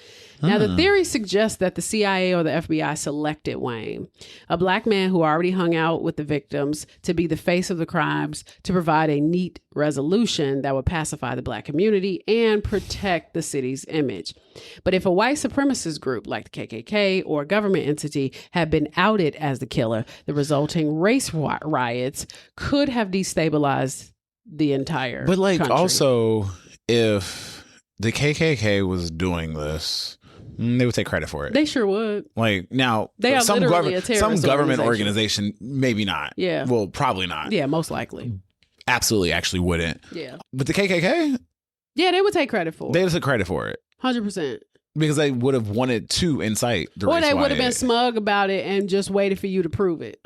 Now, the theory suggests that the CIA or the FBI selected Wayne, a black man who already hung out with the victims, to be the face of the crimes, to provide a neat resolution that would pacify the black community and protect the city's image. But if a white supremacist group like the KKK or a government entity had been outed as the killer, the resulting race riots could have destabilized the entire But like country. Also, if the KKK was doing this, they would take credit for it. They sure would. Like, now, they are some literally a terrorist government organization, maybe not. Yeah. Well, probably not. Yeah, most likely. Absolutely, actually wouldn't. Yeah. But the KKK? Yeah, they would take credit for it. They would take credit for it. 100%. Because they would have wanted to incite the race Or they would have riot. been smug about it and just waited for you to prove it.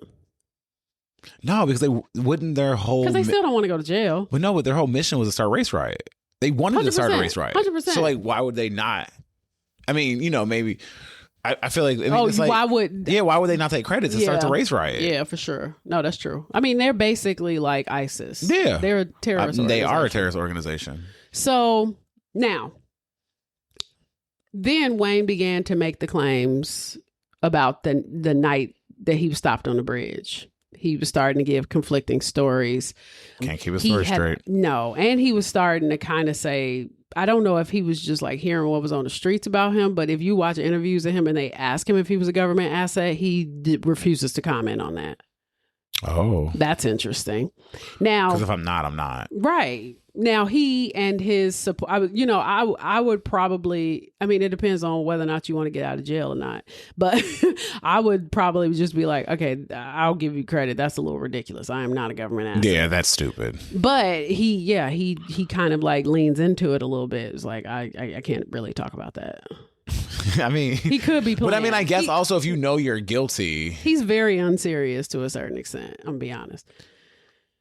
No, because they wouldn't their whole... Because they still don't want to go to jail. But no, but their whole mission was to start a race riot. They wanted to start a race riot. 100%. So, like, why would they not? I mean, maybe... I feel like... it's like, why would... Yeah, why would they not take credit to start the race riot? Yeah, for sure. No, that's true. I mean, they're basically like ISIS. Yeah. They're a terrorist organization. They are a terrorist organization. So, now... Then Wayne began to make the claims about the night that he was stopped on the bridge. He was starting to give conflicting stories. Can't keep his story straight. No. And he was starting to kind of say, I don't know if he was just like hearing what was on the streets about him, but if you watch interviews of him and they ask him if he was a government asset, he refuses to comment on that. Oh. That's interesting. Now, because if I'm not, I'm not. Right. Now, he and his support, I would probably, I mean, it depends on whether or not you want to get out of jail or not. But I would probably just be like, okay, I'll give you credit. That's a little ridiculous. I am not a government asset. Yeah, that's stupid. But he kind of like leans into it a little bit. It's like, I can't really talk about that. I mean, he could be playing. But I mean, I guess also if you know you're guilty. He's very unserious to a certain extent. I'm gonna be honest.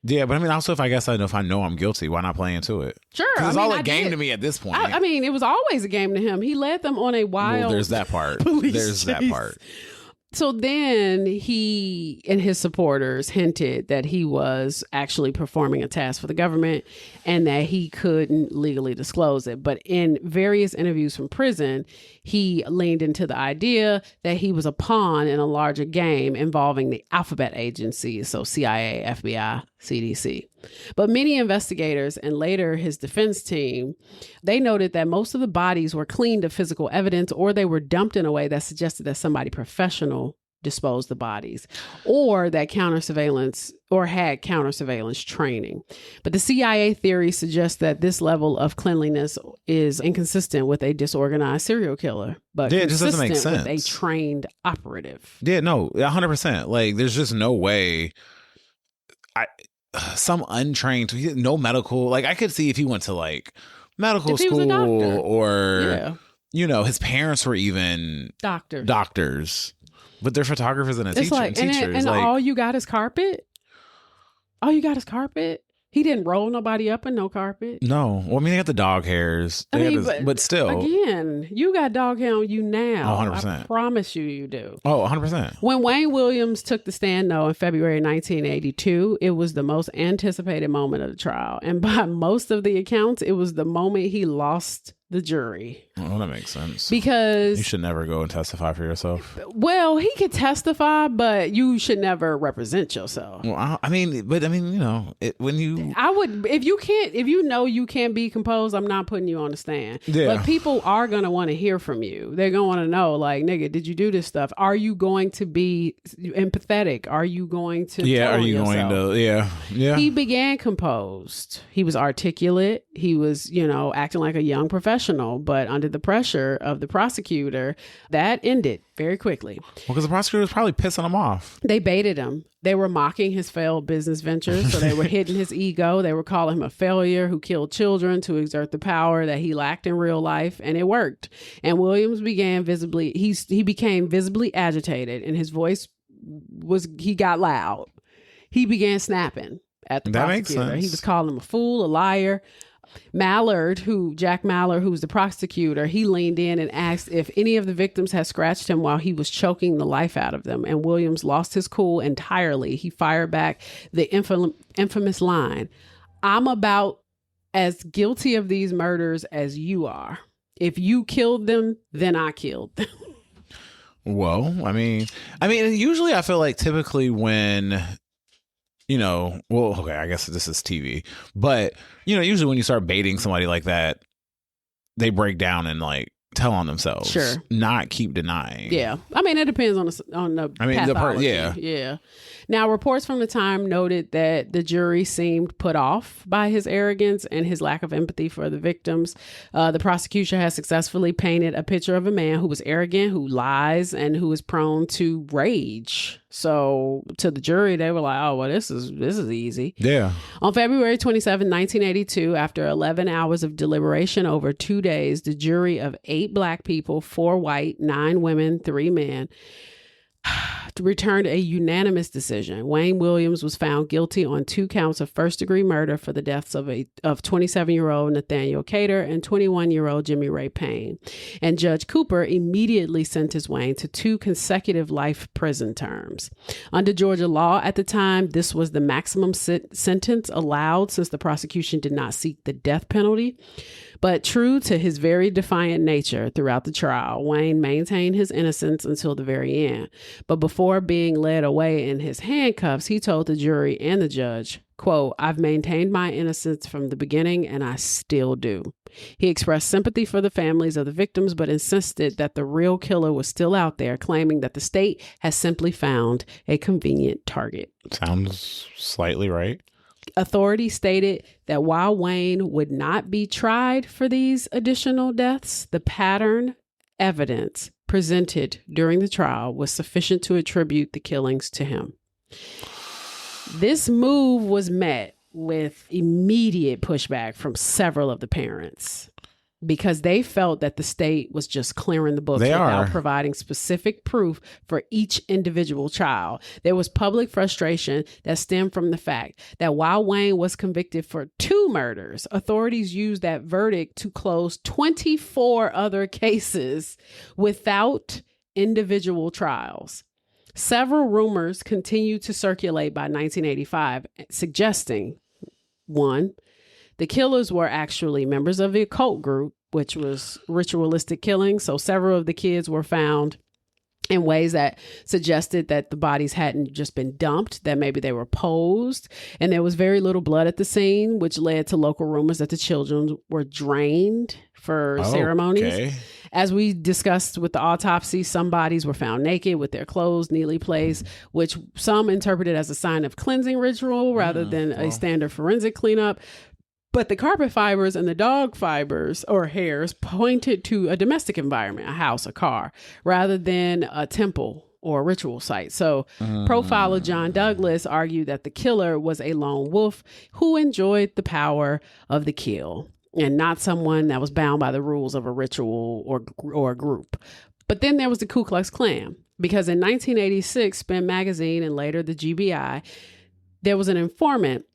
Yeah, but I mean, also if I know I'm guilty, why not play into it? Sure, it's all a game to me at this point. I mean, it was always a game to him. He led them on a wild. Well, there's that part. There's that part. So then he and his supporters hinted that he was actually performing a task for the government and that he couldn't legally disclose it. But in various interviews from prison, he leaned into the idea that he was a pawn in a larger game involving the alphabet agencies, so CIA, FBI, CDC. But many investigators and later his defense team, they noted that most of the bodies were cleaned of physical evidence or they were dumped in a way that suggested that somebody professional disposed the bodies or that counter surveillance or had counter surveillance training. But the CIA theory suggests that this level of cleanliness is inconsistent with a disorganized serial killer, but it just doesn't make sense with a trained operative. Yeah, no, 100%. Like there's just no way. Some untrained, no medical. Like I could see if he went to like medical school or, his parents were even doctors, but they're photographers and teachers. And all you got is carpet. All you got is carpet. He didn't roll nobody up in no carpet. No. Well, I mean, they got the dog hairs. But still. Again, you got dog hair on you now. 100%. I promise you do. Oh, 100%. When Wayne Williams took the stand, though, in February 1982, it was the most anticipated moment of the trial. And by most of the accounts, it was the moment he lost the jury. Oh, that makes sense. Because you should never go and testify for yourself. Well, he could testify, but you should never represent yourself. Well, I would, if you know you can't be composed, I'm not putting you on the stand. Yeah. But people are going to want to hear from you. They're going to want to know, like, nigga, did you do this stuff? Are you going to be empathetic? Are you going to He began composed. He was articulate. He was, acting like a young professional. But under the pressure of the prosecutor, that ended very quickly. Well, because the prosecutor was probably pissing him off. They baited him. They were mocking his failed business ventures. So they were hitting his ego. They were calling him a failure who killed children to exert the power that he lacked in real life. And it worked. And Williams became visibly agitated, and his voice got loud. He began snapping at the prosecutor. Makes sense. He was calling him a fool, a liar. Jack Mallard, who's the prosecutor, he leaned in and asked if any of the victims had scratched him while he was choking the life out of them. And Williams lost his cool entirely. He fired back the infamous line, "I'm about as guilty of these murders as you are. If you killed them, then I killed them." Well, I mean, usually I feel like typically when I guess this is TV, but usually when you start baiting somebody like that, they break down and like tell on themselves. Sure. Not keep denying. Yeah. I mean, it depends on the pathology. Yeah. Now, reports from the time noted that the jury seemed put off by his arrogance and his lack of empathy for the victims. The prosecution has successfully painted a picture of a man who was arrogant, who lies, and who is prone to rage. So to the jury, they were like, oh, well, this is easy. Yeah. On February 27, 1982, after 11 hours of deliberation over 2 days, the jury of 8 Black people, 4 white, 9 women, 3 men, returned a unanimous decision. Wayne Williams was found guilty on 2 counts of first-degree murder for the deaths of 27-year-old Nathaniel Cater and 21-year-old Jimmy Ray Payne. And Judge Cooper immediately sentenced Wayne to 2 consecutive life prison terms. Under Georgia law at the time, this was the maximum sentence allowed since the prosecution did not seek the death penalty. But true to his very defiant nature throughout the trial, Wayne maintained his innocence until the very end. But before being led away in his handcuffs, he told the jury and the judge, quote, "I've maintained my innocence from the beginning and I still do." He expressed sympathy for the families of the victims, but insisted that the real killer was still out there, claiming that the state has simply found a convenient target. Sounds slightly right. Authorities stated that while Wayne would not be tried for these additional deaths, the pattern evidence presented during the trial was sufficient to attribute the killings to him. This move was met with immediate pushback from several of the parents because they felt that the state was just clearing the books without providing specific proof for each individual child. There was public frustration that stemmed from the fact that while Wayne was convicted for 2 murders, authorities used that verdict to close 24 other cases without individual trials. Several rumors continued to circulate by 1985, suggesting, 1, the killers were actually members of the occult group, which was ritualistic killing. So several of the kids were found in ways that suggested that the bodies hadn't just been dumped, that maybe they were posed. And there was very little blood at the scene, which led to local rumors that the children were drained for ceremonies. Okay. As we discussed with the autopsy, some bodies were found naked with their clothes neatly placed, which some interpreted as a sign of cleansing ritual rather than a standard forensic cleanup. But the carpet fibers and the dog fibers or hairs pointed to a domestic environment, a house, a car, rather than a temple or a ritual site. So profiler John Douglas argued that the killer was a lone wolf who enjoyed the power of the kill and not someone that was bound by the rules of a ritual or a group. But then there was the Ku Klux Klan, because in 1986, Spin Magazine and later the GBI, there was an informant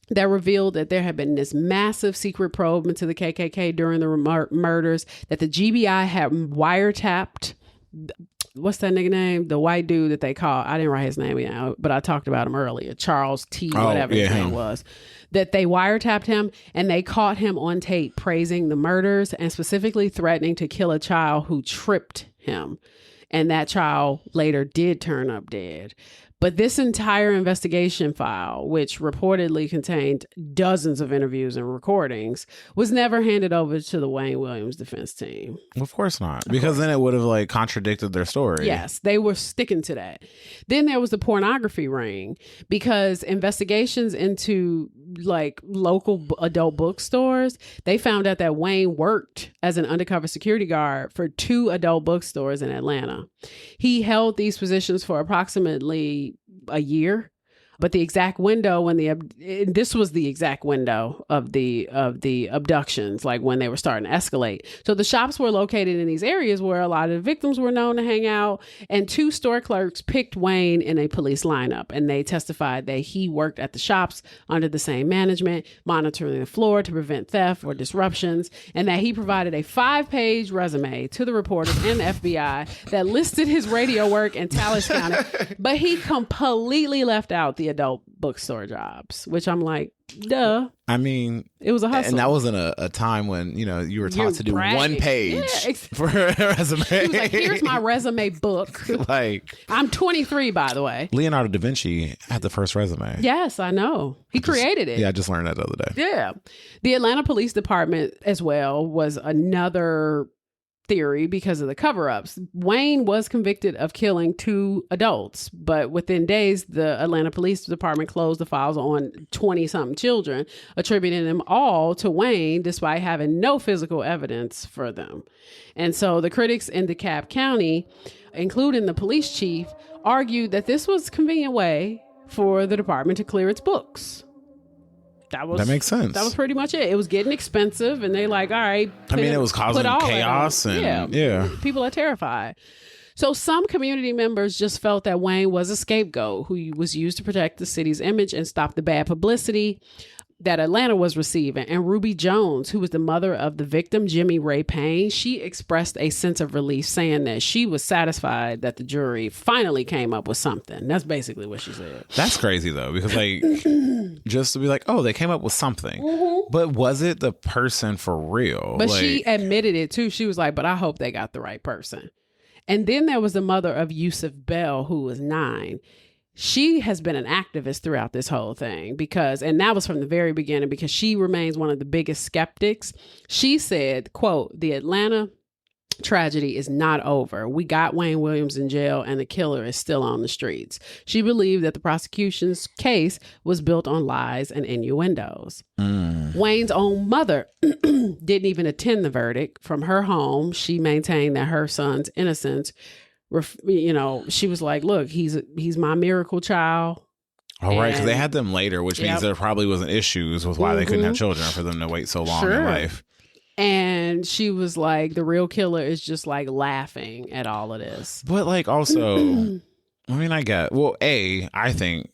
that revealed that there had been this massive secret probe into the KKK during the murders, that the GBI had wiretapped, what's that nigga name? The white dude that they call, I didn't write his name yet, but I talked about him earlier, Charles T. whatever his name was, that they wiretapped him and they caught him on tape praising the murders and specifically threatening to kill a child who tripped him. And that child later did turn up dead. But this entire investigation file, which reportedly contained dozens of interviews and recordings, was never handed over to the Wayne Williams defense team. Of course not, because then it would have contradicted their story. Yes, they were sticking to that. Then there was the pornography ring, because investigations into local adult bookstores, they found out that Wayne worked as an undercover security guard for 2 adult bookstores in Atlanta. He held these positions for approximately a year, but the exact window when this was the exact window of the abductions, like when they were starting to escalate. So the shops were located in these areas where a lot of the victims were known to hang out, and 2 store clerks picked Wayne in a police lineup, and they testified that he worked at the shops under the same management, monitoring the floor to prevent theft or disruptions, and that he provided a 5-page resume to the reporters and the FBI that listed his radio work and tallies counter, but he completely left out the adult bookstore jobs, which I'm like, duh. I mean, it was a hustle. And that wasn't a time when, you were taught to do bragging. 1 page for a resume. He was like, here's my resume book. I'm 23, by the way. Leonardo da Vinci had the first resume. Yes, I know. He created it. Yeah, I just learned that the other day. Yeah. The Atlanta Police Department as well was another theory because of the cover-ups. Wayne was convicted of killing 2 adults, but within days, the Atlanta Police Department closed the files on 20-something children, attributing them all to Wayne despite having no physical evidence for them. And so the critics in DeKalb County, including the police chief, argued that this was a convenient way for the department to clear its books. That makes sense. That was pretty much it. It was getting expensive, and they all right. It was causing chaos, and people are terrified. So some community members just felt that Wayne was a scapegoat who was used to protect the city's image and stop the bad publicity that Atlanta was receiving. And Ruby Jones, who was the mother of the victim, Jimmy Ray Payne, she expressed a sense of relief, saying that she was satisfied that the jury finally came up with something. That's basically what she said. That's crazy, though, because just to be like, oh, they came up with something. Mm-hmm. But was it the person for real? But she admitted it, too. She was like, but I hope they got the right person. And then there was the mother of Yusuf Bell, who was 9. She has been an activist throughout this whole thing and that was from the very beginning, because she remains one of the biggest skeptics. She said, quote, "The Atlanta tragedy is not over. We got Wayne Williams in jail and the killer is still on the streets." She believed that the prosecution's case was built on lies and innuendos. Wayne's own mother didn't even attend the verdict. From her home, she maintained that her son's innocence. She was like, "Look, he's my miracle child." Oh, right, because they had them later, which means there probably wasn't issues with why they couldn't have children for them to wait so long in life. And she was like, the real killer is just like laughing at all of this. But like also, I mean, I think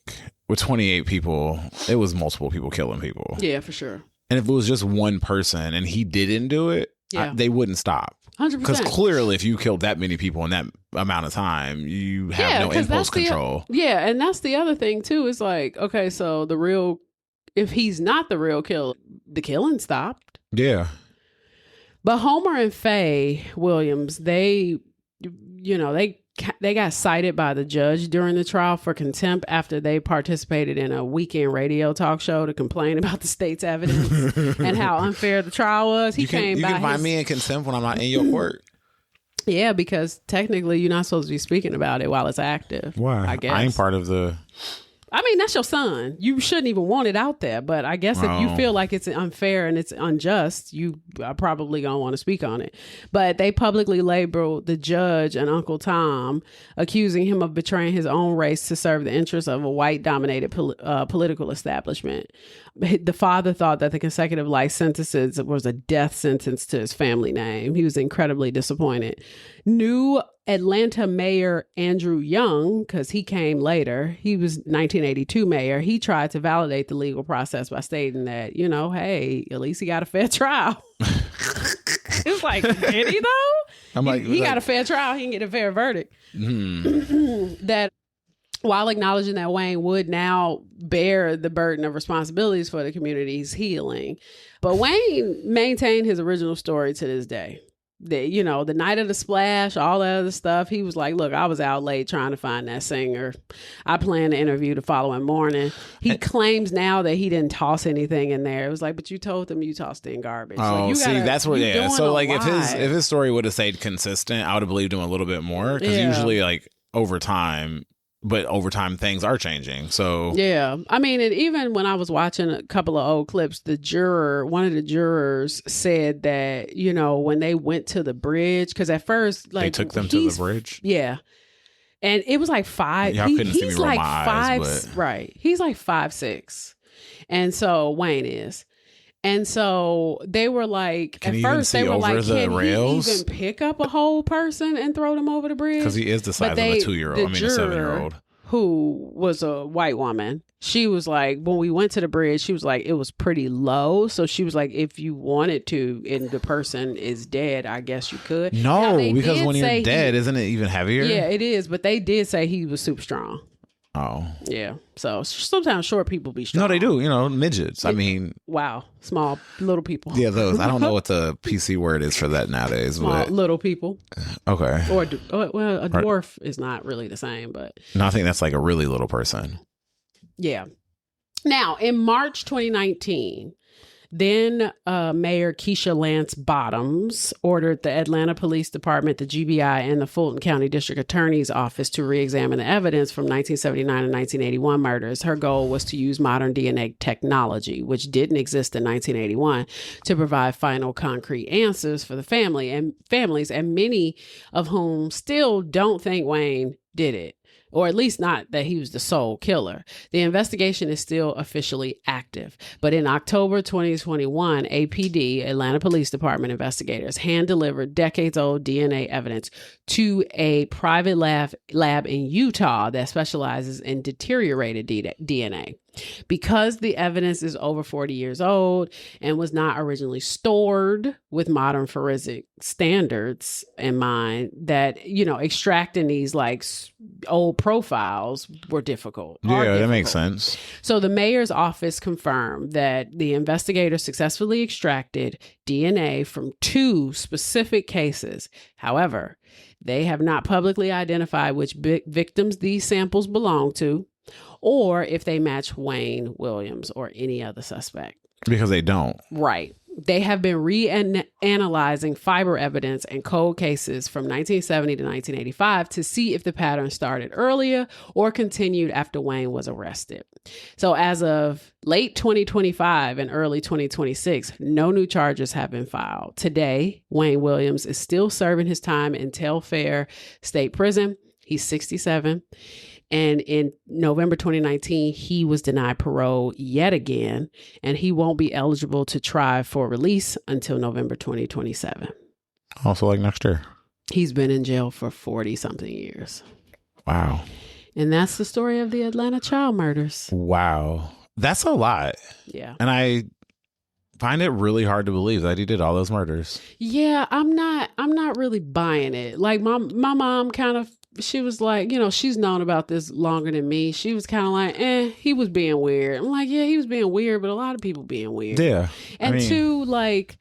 with 28 people, it was multiple people killing people. Yeah, for sure. And if it was just one person and he didn't do it, they wouldn't stop. 100%. Because clearly if you killed that many people in that amount of time, you have no impulse control. And that's the other thing too. Is like, okay, so if he's not the real killer, the killing stopped. Yeah. But Homer and Faye Williams, they got cited by the judge during the trial for contempt after they participated in a weekend radio talk show to complain about the state's evidence and how unfair the trial was. You can find me in contempt when I'm not in your court. Yeah, because technically you're not supposed to be speaking about it while it's active. Why? I guess. I ain't part of the... I mean, that's your son. You shouldn't even want it out there. But I guess if you feel like it's unfair and it's unjust, you are probably going to want to speak on it. But they publicly labeled the judge and Uncle Tom, accusing him of betraying his own race to serve the interests of a white-dominated political establishment. The father thought that the consecutive life sentences was a death sentence to his family name. He was incredibly disappointed. New Atlanta Mayor Andrew Young, because he came later, he was 1982 mayor. He tried to validate the legal process by stating that, hey, at least he got a fair trial. It's like, did he though? He got a fair trial. He can get a fair verdict. That while acknowledging that Wayne would now bear the burden of responsibilities for the community's healing. But Wayne maintained his original story to this day. The night of the splash, all that other stuff, he was like, look, I was out late trying to find that singer. I planned the interview the following morning. He claims now that he didn't toss anything in there. It was like, but you told him you tossed in garbage. Oh, that's what, So like if his story would have stayed consistent, I would have believed him a little bit more. Because usually like over time things are changing. So yeah, I mean, and even when I was watching a couple of old clips, one of the jurors said that when they went to the bridge, because at first like they took them to the bridge. Yeah, and it was like 5. Y'all couldn't see me roll my eyes, but... right. He's like 5'6", and so Wayne is. And so they were like, at first they were like, can he even pick up a whole person and throw them over the bridge? Because he is the size of a 2-year-old. A 7-year-old. Who was a white woman. She was like, when we went to the bridge, she was like, it was pretty low. So she was like, if you wanted to, and the person is dead, I guess you could. No, because when you're dead, isn't it even heavier? Yeah, it is. But they did say he was super strong. Oh. Yeah. So sometimes short people be strong. No, they do. Midgets. I mean. Wow. Small, little people. Yeah, those. I don't know what the PC word is for that nowadays. Small, little people. Okay. Or, a dwarf is not really the same, but. No, I think that's like a really little person. Yeah. Now, in March 2019, then Mayor Keisha Lance Bottoms ordered the Atlanta Police Department, the GBI, and the Fulton County District Attorney's Office to re-examine the evidence from 1979 and 1981 murders. Her goal was to use modern DNA technology, which didn't exist in 1981, to provide final concrete answers for the families, and many of whom still don't think Wayne did it. Or at least not that he was the sole killer. The investigation is still officially active. But in October 2021, APD, Atlanta Police Department investigators, hand-delivered decades-old DNA evidence to a private lab in Utah that specializes in deteriorated DNA. Because the evidence is over 40 years old and was not originally stored with modern forensic standards in mind, that, extracting these like old profiles were difficult. Yeah, that makes sense. So the mayor's office confirmed that the investigators successfully extracted DNA from 2 specific cases. However, They have not publicly identified which victims these samples belong to, or if they match Wayne Williams or any other suspect. Because they don't. Right. They have been reanalyzing fiber evidence and cold cases from 1970 to 1985 to see if the pattern started earlier or continued after Wayne was arrested. So as of late 2025 and early 2026, no new charges have been filed. Today, Wayne Williams is still serving his time in Telfair State Prison. He's 67. And in November 2019, he was denied parole yet again, and he won't be eligible to try for release until November 2027. Also like next year. He's been in jail for 40-something years. Wow. And that's the story of the Atlanta child murders. Wow. That's a lot. Yeah. And I find it really hard to believe that he did all those murders. Yeah, I'm not really buying it. Like my mom kind of, she was like, she's known about this longer than me. She was kind of like, he was being weird. I'm like, yeah, he was being weird, but a lot of people being weird. Yeah. And two, like,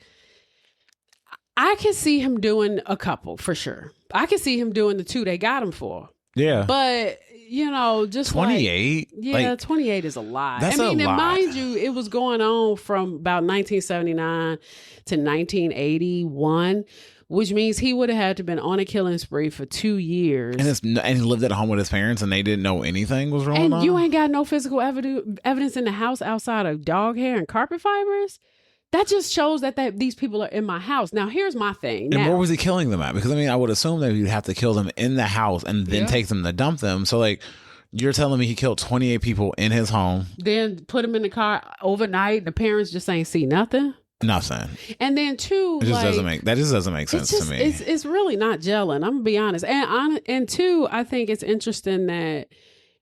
I can see him doing a couple for sure. I can see him doing the 2 they got him for. Yeah. But, just 28? Yeah, 28 is a lot. That's a lot. And mind you, it was going on from about 1979 to 1981. Which means he would have had to been on a killing spree for 2 years. And he lived at home with his parents and they didn't know anything was wrong. And you ain't got no physical evidence in the house outside of dog hair and carpet fibers. That just shows that these people are in my house. Now, here's my thing. And where was he killing them at? Because, I would assume that he'd have to kill them in the house and then take them to dump them. So, like, you're telling me he killed 28 people in his home. Then put them in the car overnight. The parents just ain't see nothing. Nothing. And then two, that just doesn't make sense to me. It's really not gelling. I'm gonna be honest. And two, I think it's interesting that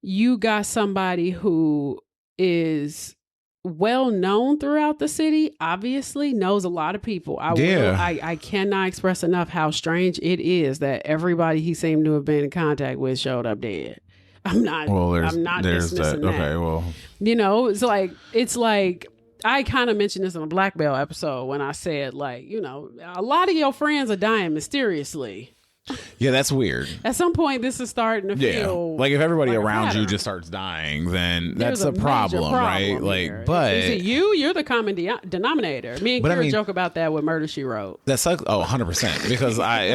you got somebody who is well known throughout the city, obviously knows a lot of people. I cannot express enough how strange it is that everybody he seemed to have been in contact with showed up dead. I'm not dismissing that. Okay, well. It's like I kind of mentioned this in a Black Belt episode when I said, like, a lot of your friends are dying mysteriously. Yeah, that's weird. At some point, this is starting to feel like if everybody like around you just starts dying, then that's a problem, right? Like, but is it you're the common denominator. Me and Kira joke about that with Murder, She Wrote. That sucks. 100%. Because why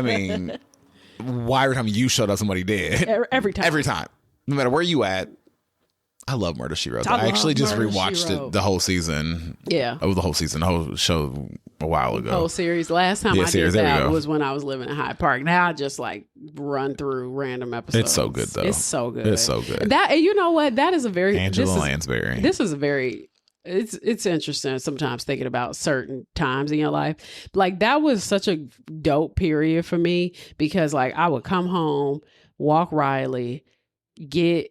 every time you showed up, somebody dead? Every time. No matter where you at. I love Murder, She Wrote. I actually just rewatched it, the whole season. Yeah. The whole show a while ago. Whole series. Last time I did that was when I was living in Hyde Park. Now I just like run through random episodes. It's so good though. It's so good. It's so good. That, you know what? That is a very Angela Lansbury. This is a very it's interesting sometimes thinking about certain times in your life. Like that was such a dope period for me because like I would come home, walk Riley, get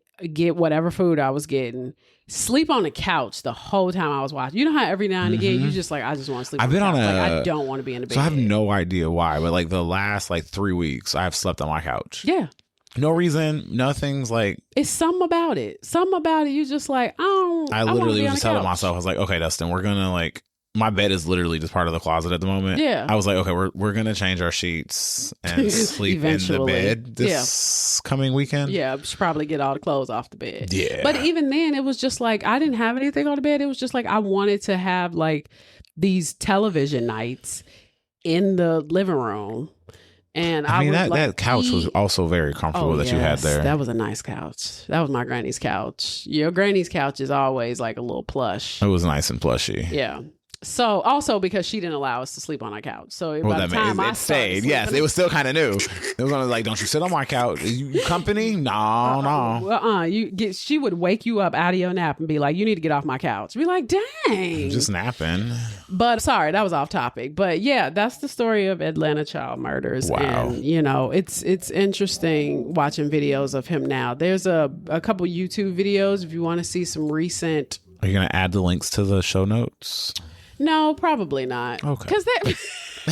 whatever food I was getting, sleep on the couch the whole time I was watching. You know how every now and again you just like, I just want to sleep. I've been on I don't want to be in the bed. So I have no idea why, but like the last 3 weeks I've slept on my couch. Yeah. No reason, nothing's like. It's something about it. Something about it. You just like, I literally was just telling myself, I was like, okay, Dustin, we're going to my bed is literally just part of the closet at the moment. Yeah. I was like, okay, we're going to change our sheets and sleep in the bed this coming weekend. Yeah. Should probably get all the clothes off the bed. Yeah. But even then it was just like, I didn't have anything on the bed. It was just like, I wanted to have these television nights in the living room. And I mean, that couch was also very comfortable you had there. That was a nice couch. That was my granny's couch. Your granny's couch is always like a little plush. It was nice and plushy. Yeah. So also because she didn't allow us to sleep on our couch. So by the time I stayed, yes, it was still kind of new. It was only like, don't you sit on my couch? You company? No. She would wake you up out of your nap and be like, you need to get off my couch. Be like, dang. I'm just napping. But sorry, that was off topic. But yeah, that's the story of Atlanta child murders. Wow. And it's interesting watching videos of him now. There's a couple YouTube videos if you want to see some recent. Are you going to add the links to the show notes? No, probably not. Okay. Because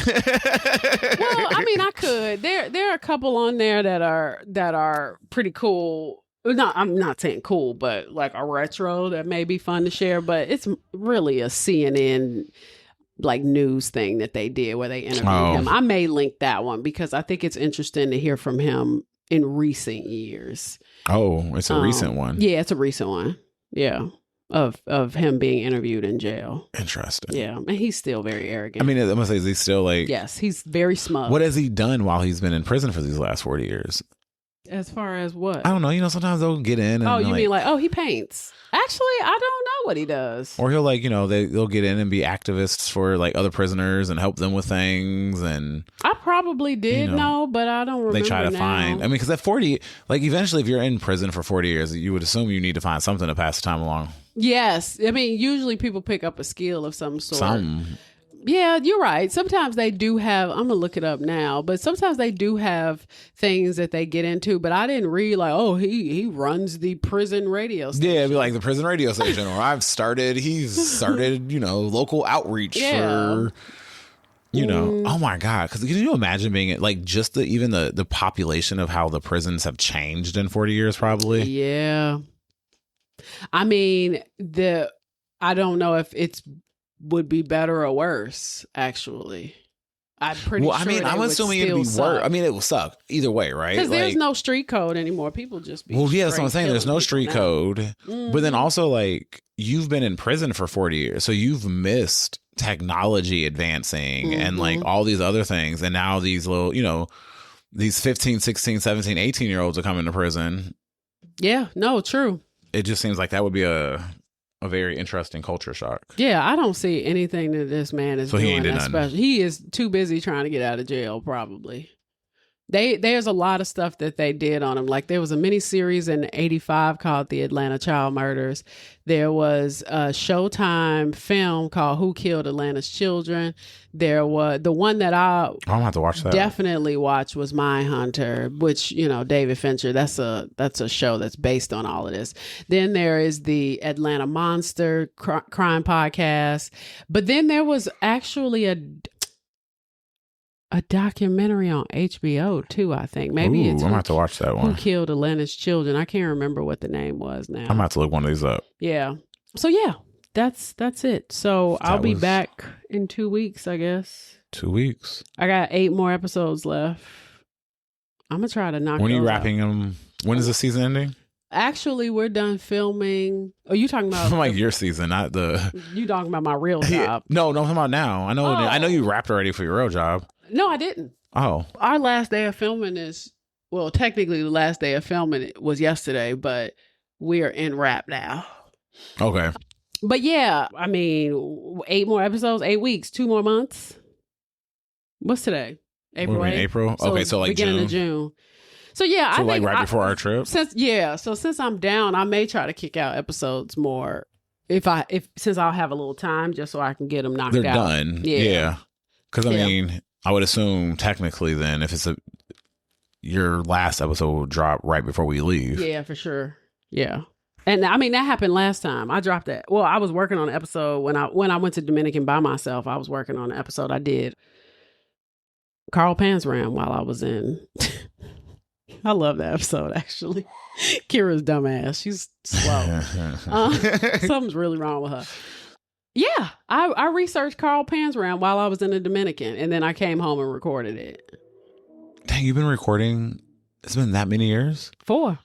well, I mean, I could. There are a couple on there that are pretty cool. No, I'm not saying cool, but like a retro that may be fun to share. But it's really a CNN like news thing that they did where they interviewed him. I may link that one because I think it's interesting to hear from him in recent years. Oh, it's a recent one. Yeah, it's a recent one. Yeah. Of him being interviewed in jail. Interesting. Yeah. And he's still very arrogant. I mean, I'm gonna say, is he still like... Yes, he's very smug. What has he done while he's been in prison for these last 40 years? As far as what? I don't know. You know, sometimes they'll get in and... Oh, you mean like, oh, he paints. Actually, I don't know what he does. Or he'll like, you know, they'll get in and be activists for like other prisoners and help them with things. And I probably did know, but I don't remember. They try to find... I mean, because at 40, like eventually if you're in prison for 40 years, you would assume you need to find something to pass the time along. Yes. I mean, usually people pick up a skill of some sort. Yeah, you're right. Sometimes they do have, I'm going to look it up now, but sometimes they do have things that they get into, but I didn't read like, oh, he runs the prison radio station. Yeah, it'd be like the prison radio station, or he's started, you know, local outreach for, you know, oh my God. Because can you imagine being like just even the population of how the prisons have changed in 40 years probably? Yeah. I mean, I don't know if it's would be better or worse, actually. I'm pretty sure. I mean, I'm assuming it'd be worse. I mean, it will suck either way, right? Because there's no street code anymore. People just be. Well, yeah, that's what I'm saying. There's no street code. But then also, like, you've been in prison for 40 years. So you've missed technology advancing and like all these other things. And now these little, you know, these 15, 16, 17, 18-year-olds are coming to prison. Yeah, no, true. It just seems like that would be a very interesting culture shock. Yeah, I don't see anything that this man is doing that special. He is too busy trying to get out of jail, probably. There's a lot of stuff that they did on him. Like there was a miniseries in '85 called The Atlanta Child Murders. There was a Showtime film called Who Killed Atlanta's Children. There was the one that I'm gonna have to watch that. Definitely watch was Mindhunter, which, you know, David Fincher. That's a show that's based on all of this. Then there is the Atlanta Monster crime podcast. But then there was actually a documentary on HBO too, I think. Maybe it's I'm gonna have to watch that one. Who Killed Atlanta's Children. I can't remember what the name was now. I'm gonna have to look one of these up. Yeah. So yeah, that's it. So I'll be back in 2 weeks, I guess. 2 weeks. I got 8 more episodes left. I'm gonna try to knock. When are you wrapping them? When is the season ending? Actually, we're done filming. Oh, you talking about like your season, not the. You talking about my real job? No, I'm talking about now. I know you wrapped already for your real job. No, I didn't. Oh. Our last day of filming is, well, technically the last day of filming was yesterday, but we're in wrap now. Okay. But yeah, I mean, 8 more episodes, 8 weeks, 2 more months. What's today? April. April? So okay, so like beginning of June. So yeah, so I think like right before our trip. Since I'm down, I may try to kick out episodes more since I'll have a little time just so I can get them knocked out. They're done. Yeah. Because I mean, I would assume technically then if it's your last episode will drop right before we leave. Yeah, for sure. Yeah. And I mean, that happened last time. I dropped that. Well, I was working on an episode when I went to Dominican by myself. I was working on an episode. I did Carl Panzram while I was in. I love that episode, actually. Kira's dumbass. She's slow. Something's really wrong with her. Yeah, I researched Carl Panzram while I was in the Dominican, and then I came home and recorded it. Dang, you've been recording? It's been that many years? 4.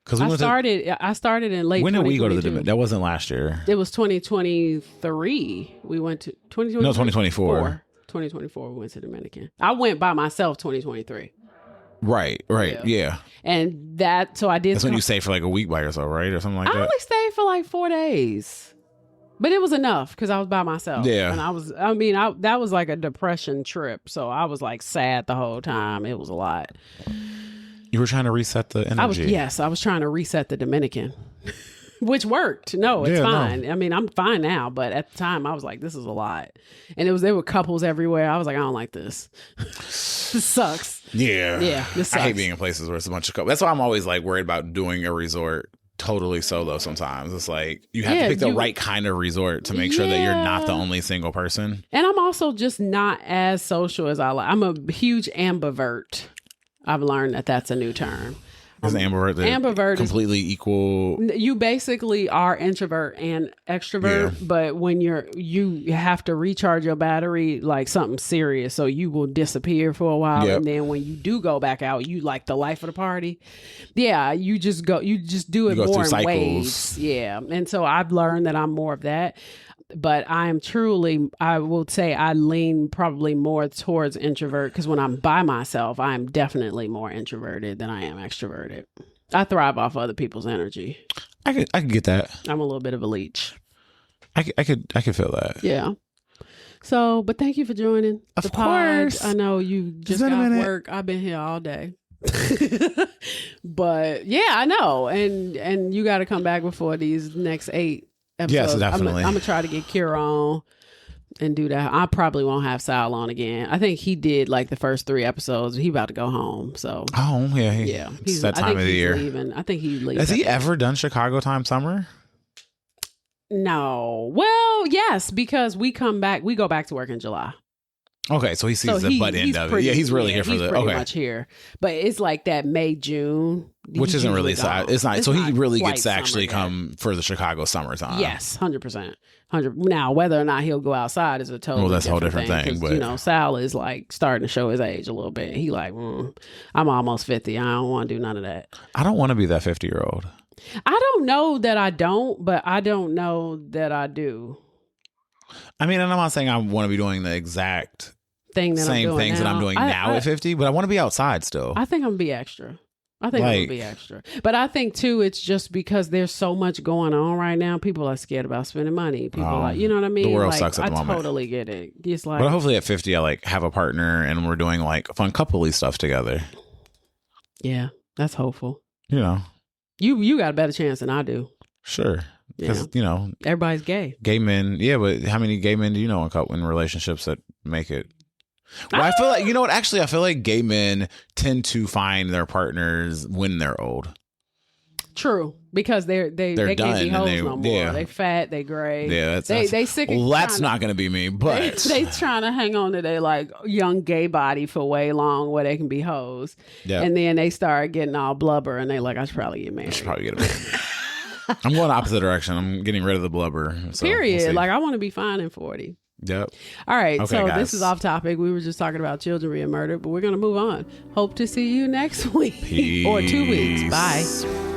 Because I started in late. When did we go to the Dominican? That wasn't last year. It was 2023. We went to 2024. No, 2024. 2024. We went to the Dominican. I went by myself 2023. Right, yeah. And so I did. That's when you stayed for like a week by yourself, right, or something like that. I only stayed for like 4 days. But it was enough because I was by myself. Yeah. And that was like a depression trip. So I was like sad the whole time. It was a lot. You were trying to reset the energy. I was trying to reset the Dominican, which worked. No, it's fine. No. I mean, I'm fine now. But at the time I was like, this is a lot. And there were couples everywhere. I was like, I don't like this. This sucks. Yeah. Yeah. This sucks. I hate being in places where it's a bunch of couples. That's why I'm always like worried about doing a resort totally solo sometimes. It's like you have to pick the right kind of resort to make sure that you're not the only single person. And I'm also just not as social as I like. I'm a huge ambivert. I've learned that that's a new term. Is ambivert completely equal? You basically are introvert and extrovert, but when you have to recharge your battery like something serious, so you will disappear for a while, and then when you do go back out, you like the life of the party. Yeah, you just do it more in waves. Yeah, and so I've learned that I'm more of that. But I will say I lean probably more towards introvert, because when I'm by myself, I'm definitely more introverted than I am extroverted. I thrive off other people's energy. I could get that. I'm a little bit of a leech. I could feel that. Yeah. So, but thank you for joining the pod. I know you just got off work. I've been here all day. But yeah, I know. And you got to come back before these next 8 episodes. Yes, definitely. I'm gonna try to get Kira on and do that. I probably won't have Sal on again. I think he did like the first 3 episodes. He about to go home. So it's that time of the year. I think he leaves. Has he ever done Chicago time summer? No. Well, yes, because we go back to work in July. Okay, so he sees the butt end of it. Yeah, he's really here for the. Pretty much here, but it's like that May, June, which isn't really. It's not. So he really gets to actually come for the Chicago summertime. Yes, 100%. Now, whether or not he'll go outside is a totally that's a whole different thing. But Sal is like starting to show his age a little bit. He like, I'm almost 50. I don't want to do none of that. I don't want to be that 50-year-old. I don't know that I don't, but I don't know that I do. I mean, and I'm not saying I want to be doing the exact same things that I'm doing now at 50, but I want to be outside still. I think I'm gonna be extra. I'm gonna be extra. But I think too, it's just because there's so much going on right now. People are scared about spending money. People are, you know what I mean? The world sucks at the moment. I totally get it. It's like, but hopefully at 50, I like have a partner and we're doing like fun coupley stuff together. Yeah, that's hopeful. You know, you got a better chance than I do. Sure. Because, everybody's gay. Gay men. Yeah, but how many gay men do you know in relationships that make it? Well, I feel like, you know what? Actually, I feel like gay men tend to find their partners when they're old. True, because they can't be hoes no more. Yeah. They fat, they gray. Yeah, they sick. Well, that's not going to be me. But they trying to hang on to their like young gay body for way long, where they can be hoes. Yeah. And then they start getting all blubber, and they like, I should probably get married. I should probably get married. I'm going the opposite direction. I'm getting rid of the blubber. So period. We'll like I want to be fine in 40. Yep. All right. Okay, so guys. This is off topic. We were just talking about children being murdered, but we're going to move on. Hope to see you next week or 2 weeks. Bye.